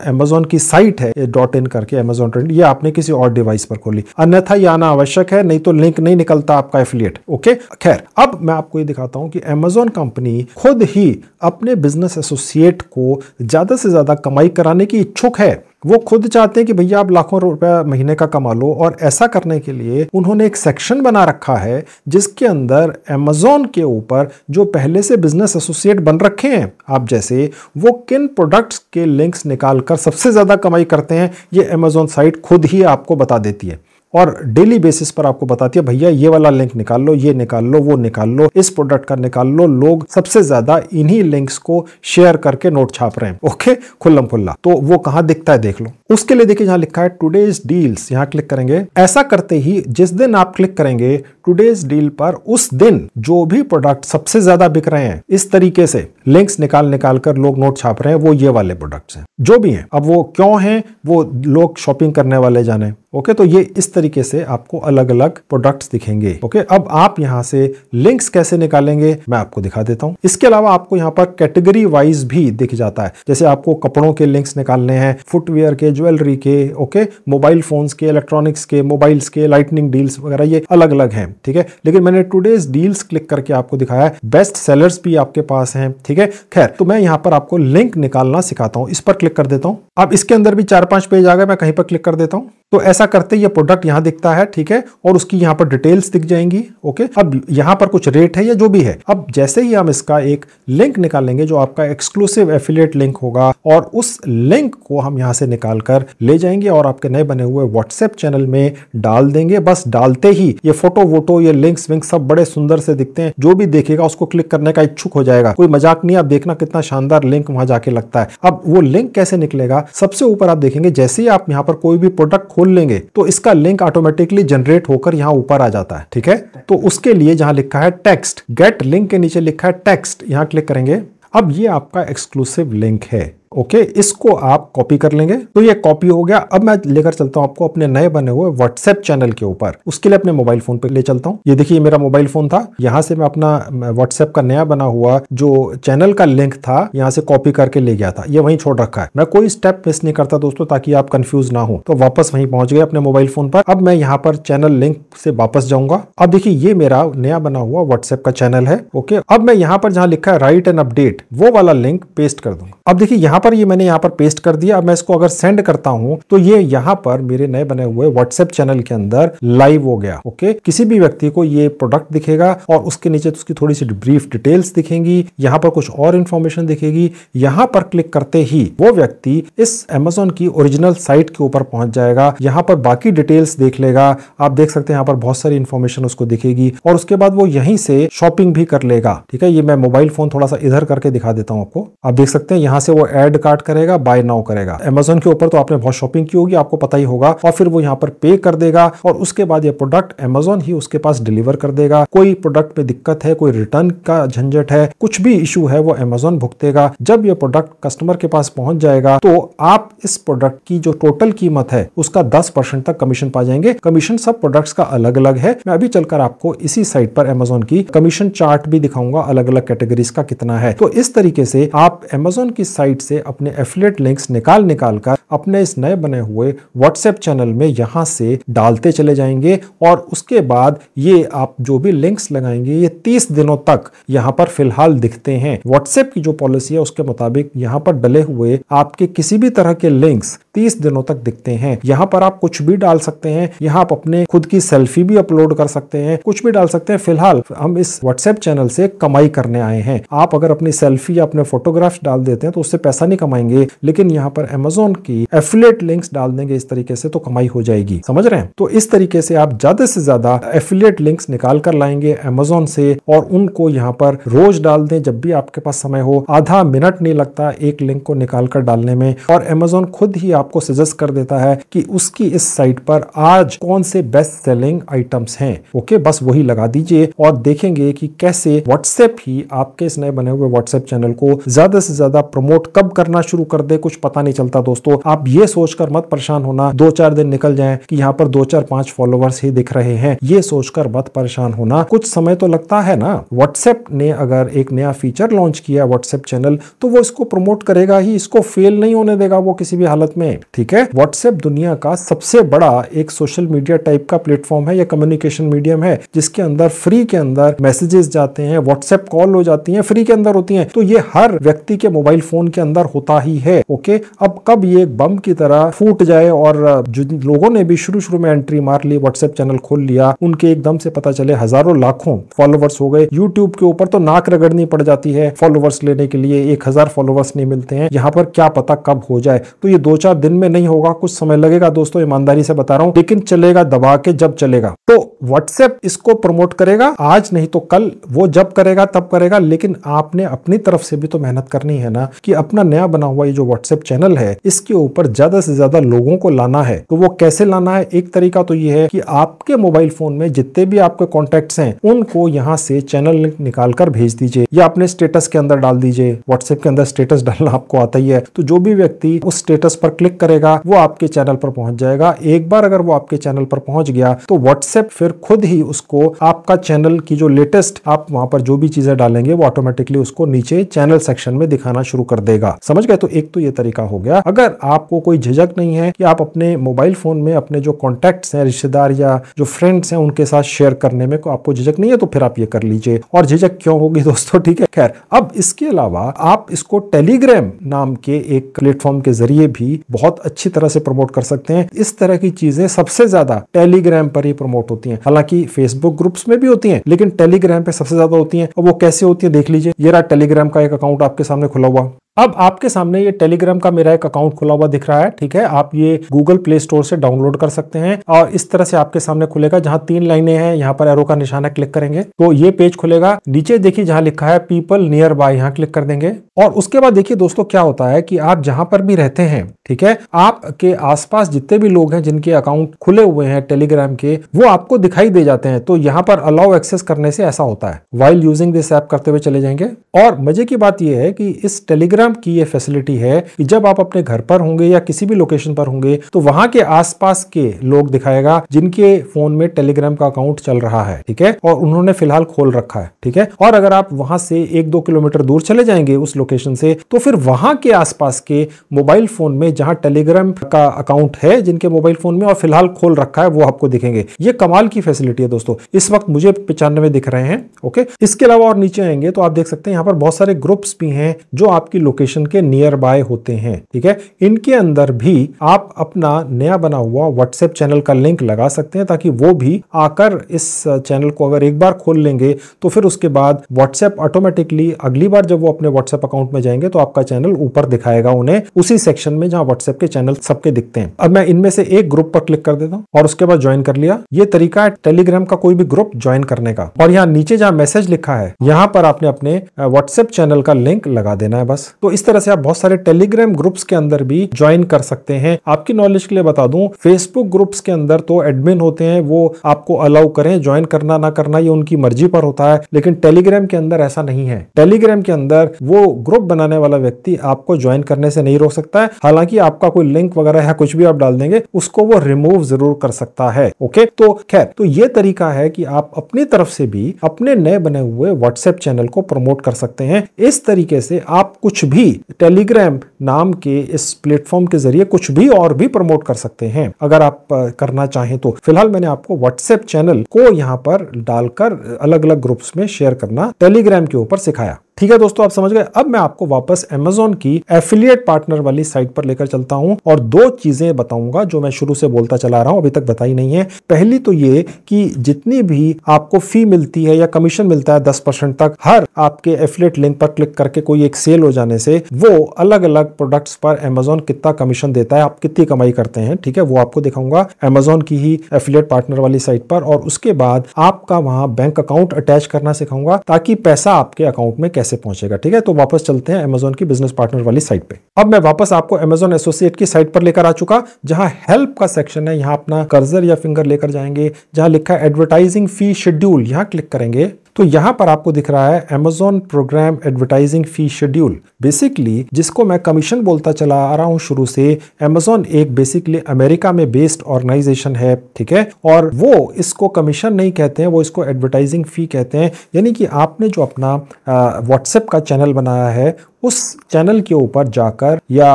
अमेजॉन की साइट है .in करके amazon.in, ये आपने किसी और डिवाइस पर खोली, अन्यथा ये आना आवश्यक है, नहीं तो लिंक नहीं निकलता आपका एफिलिएट। ओके, खैर अब मैं आपको ये दिखाता हूं कि अमेजॉन कंपनी खुद ही अपने बिजनेस एसोसिएट को ज्यादा से ज्यादा कमाई कराने की इच्छुक है। वो खुद चाहते हैं कि भैया आप लाखों रुपया महीने का कमा लो, और ऐसा करने के लिए उन्होंने एक सेक्शन बना रखा है जिसके अंदर अमेजॉन के ऊपर जो पहले से बिजनेस एसोसिएट बन रखे हैं आप जैसे, वो किन प्रोडक्ट्स के लिंक्स निकालकर सबसे ज्यादा कमाई करते हैं, ये अमेजॉन साइट खुद ही आपको बता देती है और डेली बेसिस पर आपको बताती है भैया ये वाला लिंक निकाल लो, ये निकाल लो, वो निकाल लो, इस प्रोडक्ट का निकाल लो। लोग सबसे ज्यादा इन्हीं लिंक्स को शेयर करके नोट छाप रहे हैं। ओके, खुल्लम खुल्ला। तो वो कहां दिखता है देख लो। उसके लिए देखिए, यहां लिखा है टुडेज डील्स, यहां क्लिक करेंगे। ऐसा करते ही जिस दिन आप क्लिक करेंगे टुडेज डील पर, उस दिन जो भी प्रोडक्ट सबसे ज्यादा बिक रहे हैं, इस तरीके से लिंक्स निकाल कर लोग नोट छाप रहे हैं, वो ये वाले प्रोडक्ट्स हैं जो भी हैं। अब वो क्यों हैं, वो लोग शॉपिंग करने वाले जाने। ओके, तो ये इस तरीके से आपको अलग अलग प्रोडक्ट्स दिखेंगे। ओके, अब आप यहां से लिंक्स कैसे निकालेंगे मैं आपको दिखा देता हूं। इसके अलावा आपको यहां पर कैटेगरी वाइज भी दिख जाता है, जैसे आपको कपड़ों के लिंक्स निकालने हैं, फुटवेयर के, ज्वेलरी के, ओके, मोबाइल फोन्स के, इलेक्ट्रॉनिक्स के, मोबाइल्स के, लाइटनिंग डील्स वगैरह, ये अलग अलग हैं। ठीक है, लेकिन मैंने टुडेज डील्स क्लिक करके आपको दिखाया है। बेस्ट सेलर्स भी आपके पास हैं। ठीक है, खैर, तो मैं यहां पर आपको लिंक निकालना सिखाता हूं। इस पर क्लिक कर देता हूं। अब इसके अंदर भी 4-5 पेज आ गए, मैं कहीं पर क्लिक कर देता हूं। तो ऐसा करते ये प्रोडक्ट यहां दिखता है, ठीक है, और उसकी यहां पर डिटेल्स दिख जाएंगी। ओके, अब यहां पर कुछ रेट है या जो भी है। अब जैसे ही हम इसका एक लिंक निकालेंगे जो आपका एक्सक्लूसिव एफिलिएट लिंक होगा, और उस लिंक को हम यहां से निकालकर ले जाएंगे और आपके नए बने हुए व्हाट्सएप चैनल में डाल देंगे। बस डालते ही ये फोटो वोटो, ये लिंक्स विंक्स सब बड़े सुंदर से दिखते हैं। जो भी देखेगा उसको क्लिक करने का इच्छुक हो जाएगा। कोई मजाक नहीं, आप देखना कितना शानदार लिंक वहां जाके लगता है। अब वो लिंक कैसे निकलेगा, सबसे ऊपर आप देखेंगे, जैसे ही आप यहां पर कोई भी प्रोडक्ट खोल लेंगे तो इसका लिंक ऑटोमेटिकली जनरेट होकर यहां ऊपर आ जाता है। ठीक है, तो उसके लिए जहां लिखा है टेक्स्ट, गेट लिंक के नीचे लिखा है टेक्स्ट, यहां क्लिक करेंगे। अब ये आपका एक्सक्लूसिव लिंक है। ओके, इसको आप कॉपी कर लेंगे। तो ये कॉपी हो गया। अब मैं लेकर चलता हूं आपको अपने नए बने हुए व्हाट्सएप चैनल के ऊपर। उसके लिए अपने मोबाइल फोन पे ले चलता हूं। ये देखिए, मेरा मोबाइल फोन था, यहां से मैं अपना व्हाट्सएप का नया बना हुआ जो चैनल का लिंक था यहां से कॉपी करके ले गया था। ये वहीं छोड़ रखा है। मैं कोई स्टेप मिस नहीं करता दोस्तों, ताकि आप कंफ्यूज ना हो। तो वापस वहीं पहुंच गए अपने मोबाइल फोन पर। अब मैं यहां पर चैनल लिंक से वापस जाऊंगा। अब देखिए, ये मेरा नया बना हुआ व्हाट्सएप का चैनल है। ओके, अब मैं यहां पर जहां लिखा है राइट एंड अपडेट, वो वाला लिंक पेस्ट कर दूंगा। अब देखिए, यहां पर ये मैंने यहां पर पेस्ट कर दिया। अब मैं इसको अगर सेंड करता हूं तो ये यहां पर मेरे नए बने हुए व्हाट्सएप चैनल के अंदर लाइव हो गया। ओके, किसी भी व्यक्ति को ये प्रोडक्ट दिखेगा और उसके नीचे उसकी थोड़ी सी ब्रीफ डिटेल्स दिखेंगी, यहां पर कुछ और इंफॉर्मेशन दिखेगी। यहां पर क्लिक करते ही वो व्यक्ति इस अमेजॉन की ओरिजिनल साइट के ऊपर पहुंच जाएगा। यहां पर बाकी डिटेल्स देख लेगा। आप देख सकते हैं यहां पर बहुत सारी इंफॉर्मेशन उसको दिखेगी और उसके बाद वो यहीं से शॉपिंग भी कर लेगा। ठीक है, ये मैं मोबाइल फोन थोड़ा सा इधर करके दिखा देता हूं आपको। आप देख सकते हैं यहां से वो ऐड ऐड कार्ट करेगा, बाय नाउ करेगा। अमेजोन के ऊपर तो आपने बहुत शॉपिंग की होगी, आपको पता ही होगा, और फिर वो यहाँ पर पे कर देगा और उसके बाद ये प्रोडक्ट अमेजोन ही उसके पास डिलीवर कर देगा। कोई प्रोडक्ट में दिक्कत है, कोई रिटर्न का झंझट है, कुछ भी इशू है, वो अमेजोन भुगतेगा। जब ये प्रोडक्ट कस्टमर के पास पहुंच जाएगा तो आप इस प्रोडक्ट की जो टोटल कीमत है उसका 10% तक कमीशन पा जाएंगे। कमीशन सब प्रोडक्ट्स का अलग अलग है। मैं अभी चलकर आपको इसी साइट पर अमेजोन की कमीशन चार्ट भी दिखाऊंगा, अलग अलग कैटेगरीज का कितना है। तो इस तरीके से आप अमेजोन की साइट से अपने एफिलिएट लिंक्स निकाल कर अपने इस नए बने हुए व्हाट्सएप चैनल में यहां से डालते चले जाएंगे और उसके बाद ये आप जो भी लिंक्स लगाएंगे ये 30 दिनों तक यहां पर फिलहाल दिखते हैं। व्हाट्सएप की जो पॉलिसी है उसके मुताबिक यहां पर डले हुए आपके किसी भी तरह के लिंक्स 30 दिनों तक दिखते हैं। यहां पर आप कुछ भी डाल सकते हैं, यहां आप अपने खुद की सेल्फी भी अपलोड कर सकते हैं, कुछ भी डाल सकते हैं। फिलहाल हम इस व्हाट्सएप चैनल से कमाई करने आए हैं। आप अगर अपनी सेल्फी या अपने फोटोग्राफ्स डाल देते हैं तो उससे पैसा नहीं कमाएंगे, लेकिन यहां पर अमेजोन की एफिलिएट लिंक्स डाल देंगे इस तरीके से तो कमाई हो जाएगी। समझ रहे हैं? तो इस तरीके से आप ज्यादा से ज्यादा एफिलिएट लिंक्स निकाल कर लाएंगे अमेजोन से और उनको यहां पर रोज डाल दें जब भी आपके पास समय हो। आधा मिनट नहीं लगता एक लिंक को निकाल कर डालने में और अमेजोन खुद ही आपको सजेस्ट कर देता है कि उसकी इस साइट पर आज कौन से बेस्ट सेलिंग आइटम्स हैं। ओके, बस वही लगा दीजिए और देखेंगे कि कैसे व्हाट्सएप ही आपके इस नए बने हुए व्हाट्सएप चैनल को ज्यादा से ज्यादा प्रमोट कब करना शुरू कर दे, कुछ पता नहीं चलता दोस्तों। आप ये सोचकर मत परेशान होना 2-4 दिन निकल जाएं कि यहाँ पर 2-4-5 फॉलोवर्स ही दिख रहे हैं, ये सोचकर मत परेशान होना। कुछ समय तो लगता है ना। व्हाट्सएप ने अगर एक नया फीचर लॉन्च किया व्हाट्सएप चैनल तो वो इसको प्रमोट करेगा ही, इसको फेल नहीं होने देगा वो किसी भी हालत में। ठीक है, व्हाट्सएप दुनिया का सबसे बड़ा एक सोशल मीडिया टाइप का प्लेटफॉर्म है या कम्युनिकेशन मीडियम है जिसके अंदर फ्री के अंदर मैसेजेस जाते हैं, व्हाट्सएप कॉल हो जाती है, फ्री के अंदर होती है। तो ये हर व्यक्ति के मोबाइल फोन के अंदर होता ही है। ओके, अब कब ये एक बम की तरह फूट जाए और जिन लोगों ने भी शुरू में एंट्री मार ली, व्हाट्सएप चैनल खोल लिया, उनके एकदम से पता चले हजारों लाखों फॉलोवर्स हो गए। यूट्यूब के ऊपर तो नाक रगड़नी पड़ जाती है फॉलोवर्स लेने के लिए, 1000 फॉलोवर्स नहीं मिलते हैं। यहाँ पर क्या पता कब हो जाए। तो ये 2-4 दिन में नहीं होगा, कुछ समय लगेगा दोस्तों, ईमानदारी से बता रहा हूं, लेकिन चलेगा दबा के जब चलेगा। तो व्हाट्सएप इसको प्रमोट करेगा, आज नहीं तो कल, वो जब करेगा तब करेगा, लेकिन आपने अपनी तरफ से भी तो मेहनत करनी है ना कि अपना नया बना हुआ ये जो व्हाट्सएप चैनल है इसके ऊपर ज्यादा से ज्यादा लोगों को लाना है। तो वो कैसे लाना है? एक तरीका तो ये है कि आपके मोबाइल फोन में जितने भी आपके कॉन्टैक्ट्स हैं उनको यहां से चैनल लिंक निकाल कर भेज दीजिए या अपने स्टेटस के अंदर डाल दीजिए। व्हाट्सएप के अंदर स्टेटस डालना आपको आता ही है, तो जो भी व्यक्ति उस स्टेटस पर क्लिक करेगा वो आपके चैनल पर पहुंच जाएगा। एक बार अगर वो आपके चैनल पर पहुंच गया तो व्हाट्सएप फिर खुद ही उसको आपका चैनल की जो लेटेस्ट आप वहां पर जो भी चीजें डालेंगे वो ऑटोमेटिकली उसको नीचे चैनल सेक्शन में दिखाना शुरू कर देगा। समझ गए? तो एक तो ये तरीका हो गया। अगर आपको कोई झिझक नहीं है कि आप अपने मोबाइल फोन में अपने जो कॉन्टैक्ट्स हैं, रिश्तेदार या जो फ्रेंड्स हैं, उनके साथ शेयर करने में आपको झिझक नहीं है तो फिर आप ये कर लीजिए। और झिझक क्यों होगी दोस्तों? ठीक है, खैर। अब इसके अलावा आप इसको टेलीग्राम नाम के एक प्लेटफॉर्म के जरिए भी बहुत अच्छी तरह से प्रमोट कर सकते हैं। इस तरह की चीजें सबसे ज्यादा टेलीग्राम पर ही प्रमोट होती हैं। हालांकि फेसबुक ग्रुप्स में भी होती हैं, लेकिन टेलीग्राम पे सबसे ज्यादा होती हैं। और वो कैसे होती है देख लीजिए। ये रहा टेलीग्राम का एक अकाउंट आपके सामने खुला हुआ। अब आपके सामने ये टेलीग्राम का मेरा एक अकाउंट खुला हुआ दिख रहा है। ठीक है, आप ये गूगल प्ले स्टोर से डाउनलोड कर सकते हैं और इस तरह से आपके सामने खुलेगा। जहां 3 लाइनें हैं, यहाँ पर एरो का निशान है, क्लिक करेंगे तो ये पेज खुलेगा। नीचे देखिए जहां लिखा है पीपल नियर बाय, यहाँ क्लिक कर देंगे और उसके बाद देखिए दोस्तों क्या होता है कि आप जहां पर भी रहते हैं, ठीक है, आपके आसपास जितने भी लोग हैं जिनके अकाउंट खुले हुए हैं टेलीग्राम के, वो आपको दिखाई दे जाते हैं। तो यहाँ पर अलाउ एक्सेस करने से ऐसा होता है। वाइल यूजिंग दिस ऐप करते हुए चले जाएंगे। और मजे की बात यह है कि इस टेलीग्राम की ये फैसिलिटी है कि जब आप अपने घर पर होंगे या किसी भी लोकेशन पर होंगे तो वहां के आसपास के लोग दिखाएगा जिनके फोन में टेलीग्राम का अकाउंट चल रहा है। ठीक है, और उन्होंने फिलहाल खोल रखा है। ठीक है, और अगर आप वहां से 1-2 किलोमीटर दूर चले जाएंगे उस लोकेशन से तो फिर वहां के आसपास के मोबाइल फोन में जहां टेलीग्राम का अकाउंट है जिनके मोबाइल फोन में और फिलहाल खोल रखा है वो आपको दिखेंगे। ये कमाल की फैसिलिटी है दोस्तों। इस वक्त मुझे 95 दिख रहे हैं। ओके, इसके अलावा और नीचे आएंगे तो आप देख सकते हैं यहाँ पर बहुत सारे ग्रुप्स भी हैं जो आपकी लोकेशन के नियर बाय होते हैं। ठीक है, इनके अंदर भी आप अपना नया बना हुआ व्हाट्सएप चैनल का लिंक लगा सकते हैं ताकि वो भी आकर इस चैनल को अगर एक बार खोल लेंगे तो फिर उसके बाद व्हाट्सएप ऑटोमेटिकली अगली बार जब वो अपने व्हाट्सएप अकाउंट में जाएंगे तो आपका चैनल ऊपर दिखाएगा उन्हें उसी सेक्शन में जहां व्हाट्सएप के चैनल सबके दिखते हैं। अब मैं इनमें से एक ग्रुप पर क्लिक कर देता हूं और उसके बाद ज्वाइन कर लिया। ये तरीका है टेलीग्राम का कोई भी ग्रुप ज्वाइन करने का। और यहाँ नीचे जहां मैसेज लिखा है यहां पर आपने अपने व्हाट्सएप चैनल का लिंक लगा देना है बस। तो इस तरह से आप बहुत सारे टेलीग्राम ग्रुप्स के अंदर भी ज्वाइन कर सकते हैं। आपकी नॉलेज के लिए बता दूं, फेसबुक ग्रुप्स के अंदर तो एडमिन होते हैं, वो आपको अलाउ करें, ज्वाइन करना ना करना ये उनकी मर्जी पर होता है, लेकिन टेलीग्राम के अंदर ऐसा नहीं है। टेलीग्राम के अंदर वो ग्रुप बनाने वाला व्यक्ति आपको ज्वाइन करने से नहीं रोक सकता है। हालांकि आपका कोई लिंक वगैरह या कुछ भी आप डाल देंगे उसको वो रिमूव जरूर कर सकता है। ओके, तो खैर, तो ये तरीका है कि आप अपनी तरफ से भी अपने नए बने हुए व्हाट्सएप चैनल को प्रमोट कर सकते हैं। इस तरीके से आप कुछ भी टेलीग्राम नाम के इस प्लेटफॉर्म के जरिए कुछ भी और भी प्रमोट कर सकते हैं अगर आप करना चाहें तो। फिलहाल मैंने आपको व्हाट्सएप चैनल को यहां पर डालकर अलग अलग ग्रुप्स में शेयर करना टेलीग्राम के ऊपर सिखाया। ठीक है दोस्तों, आप समझ गए। अब मैं आपको वापस Amazon की एफिलिएट पार्टनर वाली साइट पर लेकर चलता हूं और दो चीजें बताऊंगा जो मैं शुरू से बोलता चला रहा हूं, अभी तक बताई नहीं है। पहली तो ये कि जितनी भी आपको फी मिलती है या कमीशन मिलता है 10% तक हर आपके एफिलिएट लिंक पर क्लिक करके कोई एक सेल हो जाने से, वो अलग अलग प्रोडक्ट्स पर Amazon कितना कमीशन देता है, आप कितनी कमाई करते हैं, ठीक है, वो आपको दिखाऊंगा Amazon की ही एफिलिएट पार्टनर वाली साइट पर। और उसके बाद आपका वहां बैंक अकाउंट अटैच करना सिखाऊंगा ताकि पैसा आपके अकाउंट में कैसे पहुंचेगा। ठीक है, तो वापस चलते हैं Amazon की बिजनेस पार्टनर वाली साइट पे। अब मैं वापस आपको Amazon एसोसिएट की साइट पर लेकर आ चुका, जहां हेल्प का सेक्शन है। यहां अपना कर्सर या फिंगर लेकर जाएंगे, जहां लिखा है एडवर्टाइजिंग फी शेड्यूल, यहां क्लिक करेंगे तो यहां पर आपको दिख रहा है Amazon प्रोग्राम एडवर्टाइजिंग फी शेड्यूल। बेसिकली जिसको मैं कमीशन बोलता चला आ रहा हूं शुरू से, Amazon एक बेसिकली अमेरिका में बेस्ड ऑर्गेनाइजेशन है, ठीक है, और वो इसको कमीशन नहीं कहते हैं, वो इसको एडवर्टाइजिंग फी कहते हैं। यानी कि आपने जो अपना व्हाट्सएप का चैनल बनाया है उस चैनल के ऊपर जाकर या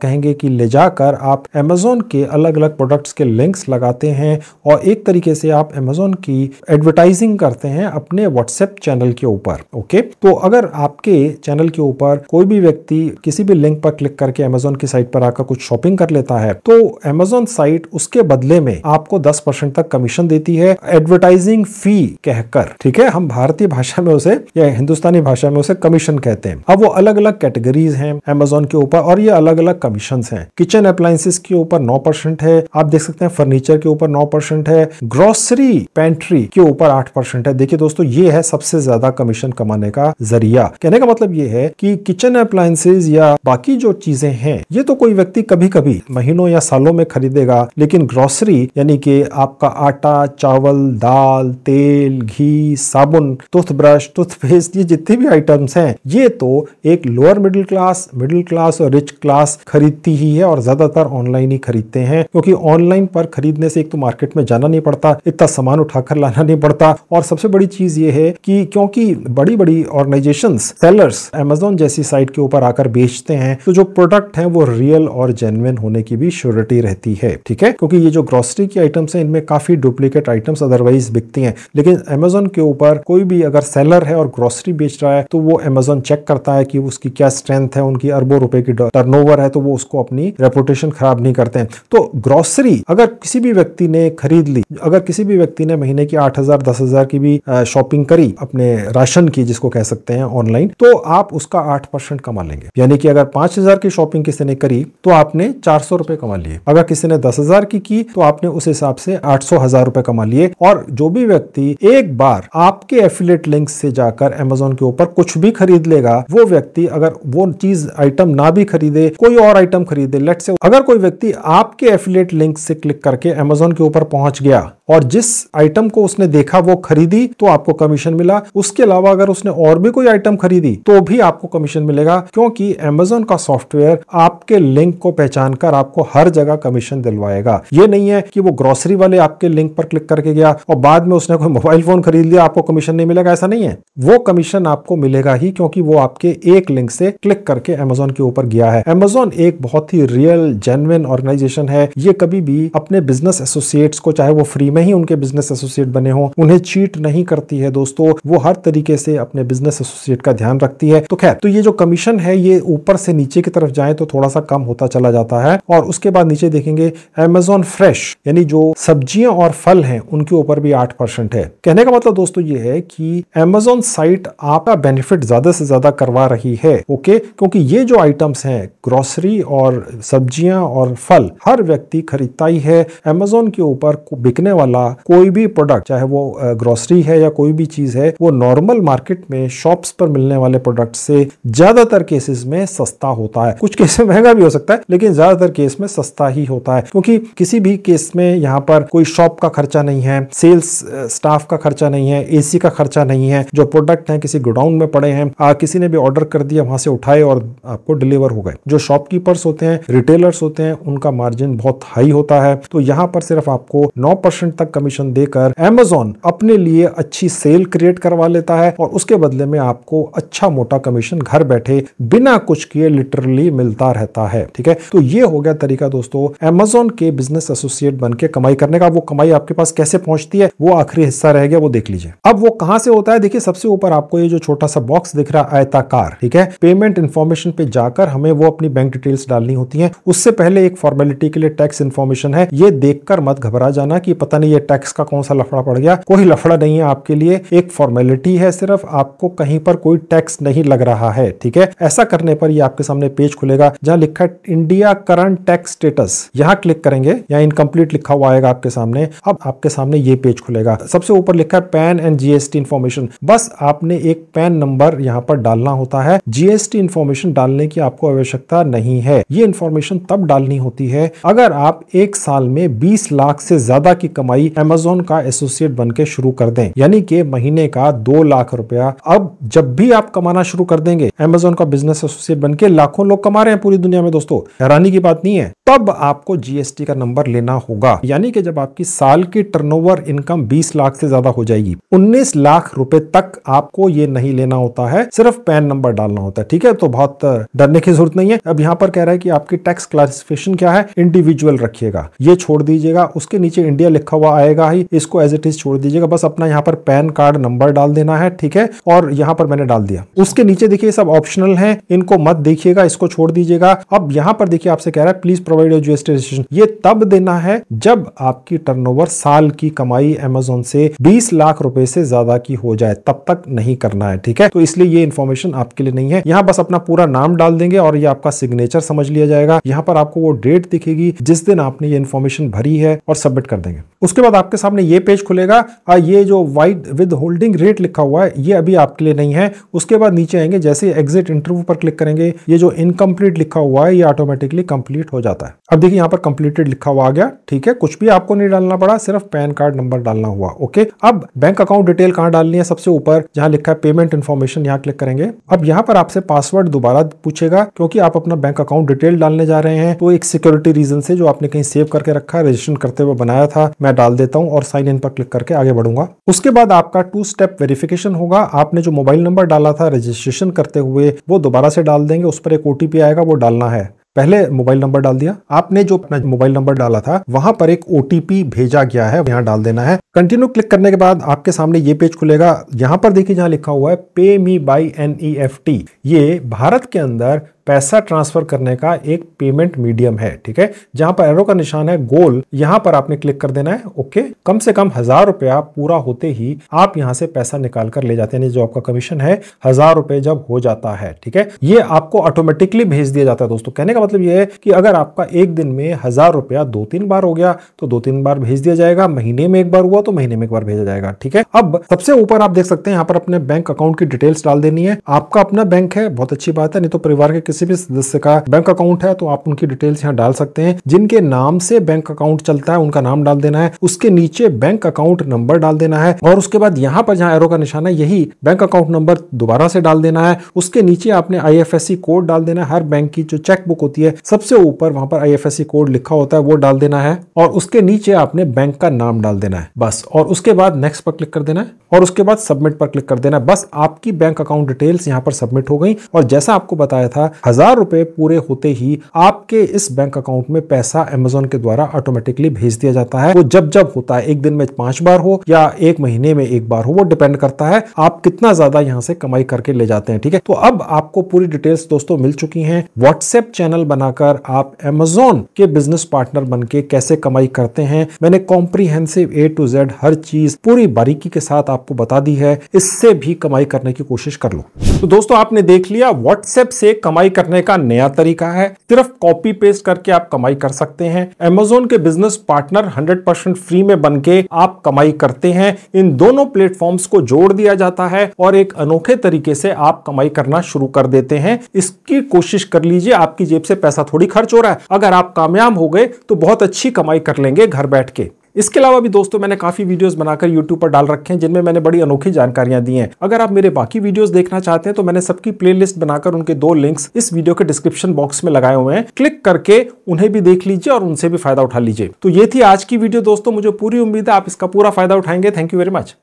कहेंगे कि ले जाकर आप Amazon के अलग अलग प्रोडक्ट्स के लिंक्स लगाते हैं और एक तरीके से आप Amazon की एडवर्टाइजिंग करते हैं अपने व्हाट्सएप चैनल के ऊपर। ओके, तो अगर आपके चैनल के ऊपर कोई भी व्यक्ति किसी भी लिंक पर क्लिक करके Amazon की साइट पर आकर कुछ शॉपिंग कर लेता है तो Amazon साइट उसके बदले में आपको 10% तक कमीशन देती है एडवर्टाइजिंग फी कहकर। ठीक है, हम भारतीय भाषा में उसे या हिंदुस्तानी भाषा में उसे कमीशन कहते हैं। अब वो अलग अलग कैटेगरीज हैं Amazon के ऊपर और ये अलग अलग कमीशंस हैं। किचन अप्लायंसेस के ऊपर 9% है, आप देख सकते हैं फर्नीचर के ऊपर 9% है, ग्रोसरी पेंट्री के ऊपर 8% है। देखिए दोस्तों, ये है सबसे ज्यादा कमीशन कमाने का जरिया। कहने का मतलब ये है कि किचन अप्लायंसेस या बाकी जो चीजें हैं ये तो कोई व्यक्ति कभी कभी महीनों या सालों में खरीदेगा, लेकिन ग्रोसरी यानी कि आपका आटा, चावल, दाल, तेल, घी, साबुन, टूथब्रश, टूथपेस्ट, ये जितने भी आइटम्स हैं ये तो एक लोअर मिडिल क्लास और रिच क्लास खरीदती ही है और ज्यादातर ऑनलाइन ही खरीदते हैं, क्योंकि ऑनलाइन पर खरीदने से एक तो मार्केट में जाना नहीं पड़ता, इतना सामान उठाकर लाना नहीं पड़ता, और सबसे बड़ी चीज ये है कि क्योंकि बड़ी बड़ी ऑर्गेनाइजेशंस सेलर्स Amazon जैसी साइट के ऊपर आकर बेचते हैं तो जो प्रोडक्ट है वो रियल और जेन्युइन होने की भी श्योरिटी रहती है। ठीक है, क्योंकि ये जो ग्रोसरी की आइटम्स हैं इनमें काफी डुप्लीकेट आइटम्स अदरवाइज बिकती हैं, लेकिन Amazon के ऊपर कोई भी अगर सेलर है और ग्रोसरी बेच रहा है तो वो Amazon चेक करता है कि उसकी क्या स्ट्रेंथ है, उनकी अरबों रुपए की टर्नओवर है, तो वो उसको अपनी रेपुटेशन खराब नहीं करते हैं। तो ग्रोसरी अगर किसी भी व्यक्ति ने खरीद ली, अगर किसी भी व्यक्ति ने महीने की 8,000 10,000 की भी शॉपिंग करी अपने राशन की, जिसको कह सकते हैं ऑनलाइन, तो आप उसका 8% कमा लेंगे। यानी कि अगर 5,000 की शॉपिंग किसी ने करी तो आपने 400 रुपए कमा लिए, अगर किसी ने 10,000 की तो आपने उस हिसाब से 800,000 रुपए कमा लिए। और जो भी व्यक्ति एक बार आपके एफिलिएट लिंक से जाकर Amazon के ऊपर कुछ भी खरीद लेगा, वो व्यक्ति अगर वो चीज आइटम ना भी खरीदे, कोई और आइटम खरीदे, लेट्स से अगर कोई व्यक्ति आपके एफिलिएट लिंक से क्लिक करके Amazon के ऊपर पहुंच गया और जिस आइटम को उसने देखा वो खरीदी तो आपको कमीशन मिला। उसके अलावा अगर उसने और भी कोई आइटम खरीदी तो भी आपको कमीशन मिलेगा, क्योंकि Amazon का सॉफ्टवेयर आपके लिंक को पहचान कर आपको हर जगह कमीशन दिलवाएगा। ये नहीं है कि वो ग्रोसरी वाले आपके लिंक पर क्लिक करके गया और बाद में उसने कोई मोबाइल फोन खरीद लिया, आपको कमीशन नहीं मिलेगा, ऐसा नहीं है। वो कमीशन आपको मिलेगा ही, क्योंकि वो आपके एक लिंक से क्लिक करके Amazon के ऊपर गया है। Amazon एक बहुत ही रियल जेन्युइन ऑर्गेनाइजेशन है। ये कभी भी अपने बिजनेस एसोसिएट्स को, चाहे वो फ्री में ही उनके बिजनेस एसोसिएट बने हो, उन्हें चीट नहीं करती है दोस्तों। वो हर तरीके से अपने बिजनेस एसोसिएट का ध्यान रखती है। तो खैर, तो ये जो कमीशन है ये ऊपर से नीचे की तरफ जाए तो थोड़ा सा कम होता चला जाता है। और उसके बाद नीचे देखेंगे Amazon फ्रेश, यानी जो सब्जियां और फल हैं उनके ऊपर भी 8% है। कहने का मतलब दोस्तों ये है कि Amazon साइट आपका बेनिफिट ज्यादा से ज्यादा करवा रही है है। ओके, क्योंकि ये जो आइटम्स हैं, ग्रोसरी और सब्जियां और फल, हर व्यक्ति खरीदता ही है। अमेज़न के ऊपर बिकने वाला कोई भी प्रोडक्ट, चाहे वो ग्रोसरी है या कोई भी चीज है, वो नॉर्मल मार्केट में शॉप्स पर मिलने वाले प्रोडक्ट से ज्यादातर केसेस में सस्ता होता है। कुछ केस में महंगा भी हो सकता है, लेकिन ज्यादातर केस में सस्ता ही होता है, क्योंकि किसी भी केस में यहाँ पर कोई शॉप का खर्चा नहीं है, सेल्स स्टाफ का खर्चा नहीं है, एसी का खर्चा नहीं है। जो प्रोडक्ट हैं किसी गोडाउन में पड़े हैं, किसी ने भी ऑर्डर कर दिया, वहां से उठाए और आपको डिलीवर हो गए। जो शॉपकीपर्स होते हैं, रिटेलर्स होते हैं, उनका मार्जिन बहुत हाई होता है। तो यहाँ पर सिर्फ आपको 9% तक कमीशन देकर अमेज़न अपने लिए अच्छी सेल क्रिएट करवा लेता है और उसके बदले में आपको अच्छा मोटा कमीशन घर बैठे बिना कुछ किए लिटरली मिलता रहता है। ठीक है, तो ये हो गया तरीका दोस्तों अमेज़न के बिजनेस एसोसिएट बनके कमाई करने का। वो कमाई आपके पास कैसे पहुंचती है, वो आखिरी हिस्सा रह गया, वो देख लीजिए। अब वो कहां से होता है, देखिए सबसे ऊपर आपको ये जो छोटा सा बॉक्स दिख रहा है आयताकार, ठीक है, पेमेंट इंफॉर्मेशन पे जाकर हमें वो अपनी बैंक डिटेल्स डालनी होती है। उससे पहले एक फॉर्मेलिटी के लिए टैक्स इंफॉर्मेशन है। ये देखकर मत घबरा जाना कि पता नहीं ये टैक्स का कौन सा लफड़ा पड़ गया। कोई लफड़ा नहीं है आपके लिए, एक फॉर्मेलिटी है, सिर्फ आपको कहीं पर कोई टैक्स नहीं लग रहा है। ठीक है, ऐसा करने पर ये आपके सामने पेज खुलेगा जहां लिखा है इंडिया करंट टैक्स स्टेटस। यहां क्लिक करेंगे, या इनकम्प्लीट लिखा हुआ आएगा आपके सामने। अब आपके सामने ये पेज खुलेगा। सबसे ऊपर लिखा है पैन एंड जीएसटी इंफॉर्मेशन। बस आपने एक पैन नंबर यहां पर डालना होता है। जीएसटी इंफॉर्मेशन डालने की आपको आवश्यकता नहीं है। ये इंफॉर्मेशन तब डालनी होती है अगर आप एक साल में 20 लाख से ज्यादा की कमाई अमेज़न का एसोसिएट बनके शुरू कर दें, यानी कि महीने का 2 लाख रुपया। अब जब भी आप कमाना शुरू कर देंगे, अमेज़न का बिजनेस एसोसिएट बनके लाखों लोग कमा रहे हैं पूरी दुनिया में दोस्तों, हैरानी की बात नहीं है, तब आपको जीएसटी का नंबर लेना होगा। यानी कि जब आपकी साल की टर्नओवर इनकम 20 लाख से ज्यादा हो जाएगी, 19 लाख रुपए तक आपको ये नहीं लेना होता है, सिर्फ पैन नंबर डालना होता है। ठीक है, तो बहुत डरने की जरूरत नहीं है। अब यहाँ पर कह रहा है कि आपकी टैक्स क्लासिफिकेशन क्या है, इंडिविजुअल रखिएगा, ये छोड़ दीजिएगा। उसके नीचे इंडिया लिखा हुआ आएगा ही, इसको एज इट इज छोड़ दीजिएगा। बस अपना यहाँ पर पैन कार्ड नंबर डाल देना है। ठीक है, और यहाँ पर मैंने डाल दिया। उसके नीचे देखिए सब ऑप्शनल है, इनको मत देखिएगा, इसको छोड़ दीजिएगा। अब यहाँ पर देखिए आपसे कह रहा है please provide your GST registration. ये तब देना है जब आपकी टर्नओवर, साल की कमाई अमेज़न से 20 लाख रुपए से ज्यादा की हो जाए, तब तक नहीं करना है। ठीक है, तो इसलिए ये इन्फॉर्मेशन आपके लिए नहीं है। यहाँ बस अपना पूरा नाम डाल देंगे और ये आपका सिग्नेचर समझ लिया जाएगा। यहाँ पर आपको वो डेट दिखेगी जिस दिन आपने ये इन्फॉर्मेशन भरी है, और सबमिट कर देंगे। उसके बाद आपके सामने ये पेज खुलेगा। ये जो वाइड विद होल्डिंग रेट लिखा हुआ है, ये अभी आपके लिए नहीं है। उसके बाद नीचे आएंगे, जैसे एग्जिट इंटरव्यू पर क्लिक करेंगे, ये जो इनकम्प्लीट लिखा हुआ है ये ऑटोमेटिकली कंप्लीट हो जाता है। अब देखिए यहाँ पर कंप्लीटेड लिखा हुआ आ गया। ठीक है, कुछ भी आपको नहीं डालना पड़ा, सिर्फ पैन कार्ड नंबर डालना हुआ। ओके, अब बैंक अकाउंट डिटेल कहां डालनी है, सबसे ऊपर जहां लिखा है पेमेंट इन्फॉर्मेशन, यहाँ क्लिक करेंगे। अब यहाँ पर आपसे पासवर्ड दोबारा पूछेगा, क्योंकि आप अपना बैंक अकाउंट डिटेल डालने जा रहे हैं। तो एक सिक्योरिटी रीजन से जो आपने कहीं सेव करके रखा है, रजिस्ट्रेशन करते हुए बनाया था, मैं डाल देता हूं और साइन इन पर क्लिक करके आगे बढ़ूंगा। उसके बाद आपका 2 स्टेप वेरिफिकेशन होगा। आपने जो मोबाइल नंबर डाला था रजिस्ट्रेशन करते हुए, वो दोबारा से डाल देंगे। उस पर एक ओटीपी आएगा, वो डालना है। पहले मोबाइल नंबर डाल दिया आपने, जो अपना मोबाइल नंबर डाला था वहां पर एक ओटीपी भेजा गया है, यहां डाल देना है। कंटिन्यू क्लिक करने के बाद आपके सामने ये पेज खुलेगा। यहां पर देखिए जहां लिखा हुआ है पे मी बाय NEFT, ये भारत के अंदर पैसा ट्रांसफर करने का एक पेमेंट मीडियम है। ठीक है, जहां पर एरो का निशान है गोल, यहां पर आपने क्लिक कर देना है। ओके, कम से कम 1000 रुपया पूरा होते ही आप यहां से पैसा निकाल कर ले जाते हैं। जो आपका कमीशन है 1000 रुपए जब हो जाता है, ठीक है, ये आपको ऑटोमेटिकली भेज दिया जाता है। दोस्तों कहने का मतलब ये है कि अगर आपका एक दिन में 1000 रुपया 2-3 बार हो गया तो 2-3 बार भेज दिया जाएगा। महीने में एक बार हुआ तो महीने में एक बार भेजा जाएगा। ठीक है, अब सबसे ऊपर आप देख सकते हैं यहाँ पर अपने बैंक अकाउंट की डिटेल्स डाल देनी है। आपका अपना बैंक है, बहुत अच्छी बात है, नहीं तो परिवार के किसी भी सदस्य का बैंक अकाउंट है तो आप उनकी डिटेल्स यहाँ डाल सकते हैं। जिनके नाम से बैंक अकाउंट चलता है उनका नाम डाल देना है। उसके नीचे बैंक अकाउंट नंबर डाल देना है, और उसके बाद यहाँ पर जहाँ एरो का निशान है यही बैंक अकाउंट नंबर दोबारा से डाल देना है। उसके नीचे आपने IFSC कोड डाल देना है। हर बैंक की जो चेक बुक होती है सबसे ऊपर वहां पर IFSC कोड लिखा होता है, वो डाल देना है, और उसके नीचे आपने बैंक का नाम डाल देना है बस। और उसके बाद नेक्स्ट पर क्लिक कर देना है, और उसके बाद सबमिट पर क्लिक कर देना है। बस आपकी बैंक अकाउंट डिटेल्स यहाँ पर सबमिट हो गई। और जैसा आपको बताया था ₹1000 पूरे होते ही आपके इस बैंक अकाउंट में पैसा अमेज़न के द्वारा ऑटोमेटिकली भेज दिया जाता है। वो जब होता है, एक दिन में 5 बार हो या एक महीने में 1 बार हो, वो डिपेंड करता है आप कितना ज्यादा यहां से कमाई करके ले जाते हैं। ठीक है, तो अब आपको पूरी डिटेल्स दोस्तों मिल चुकी हैं। व्हाट्सएप चैनल बनाकर आप अमेज़न के बिजनेस पार्टनर बनके कैसे कमाई करते हैं, मैंने कॉम्प्रिहेंसिव A to Z हर चीज पूरी बारीकी के साथ आपको बता दी है। इससे भी कमाई करने की कोशिश कर लो। तो दोस्तों आपने देख लिया व्हाट्सएप से कमाई करने का नया तरीका है। सिर्फ कॉपी पेस्ट करके आप कमाई कर सकते हैं। अमेज़न के बिजनेस पार्टनर 100% फ्री में बनके आप कमाई करते हैं। इन दोनों प्लेटफॉर्म्स को जोड़ दिया जाता है और एक अनोखे तरीके से आप कमाई करना शुरू कर देते हैं। इसकी कोशिश कर लीजिए, आपकी जेब से पैसा थोड़ी खर्च हो रहा है। अगर आप कामयाब हो गए तो बहुत अच्छी कमाई कर लेंगे घर बैठ के। इसके अलावा भी दोस्तों मैंने काफी वीडियोस बनाकर YouTube पर डाल रखे हैं जिनमें मैंने बड़ी अनोखी जानकारियां दी हैं। अगर आप मेरे बाकी वीडियोस देखना चाहते हैं तो मैंने सबकी प्लेलिस्ट बनाकर उनके 2 लिंक्स इस वीडियो के डिस्क्रिप्शन बॉक्स में लगाए हुए हैं। क्लिक करके उन्हें भी देख लीजिए और उनसे भी फायदा उठा लीजिए। तो ये थी आज की वीडियो दोस्तों, मुझे पूरी उम्मीद है आप इसका पूरा फायदा उठाएंगे। Thank you very much.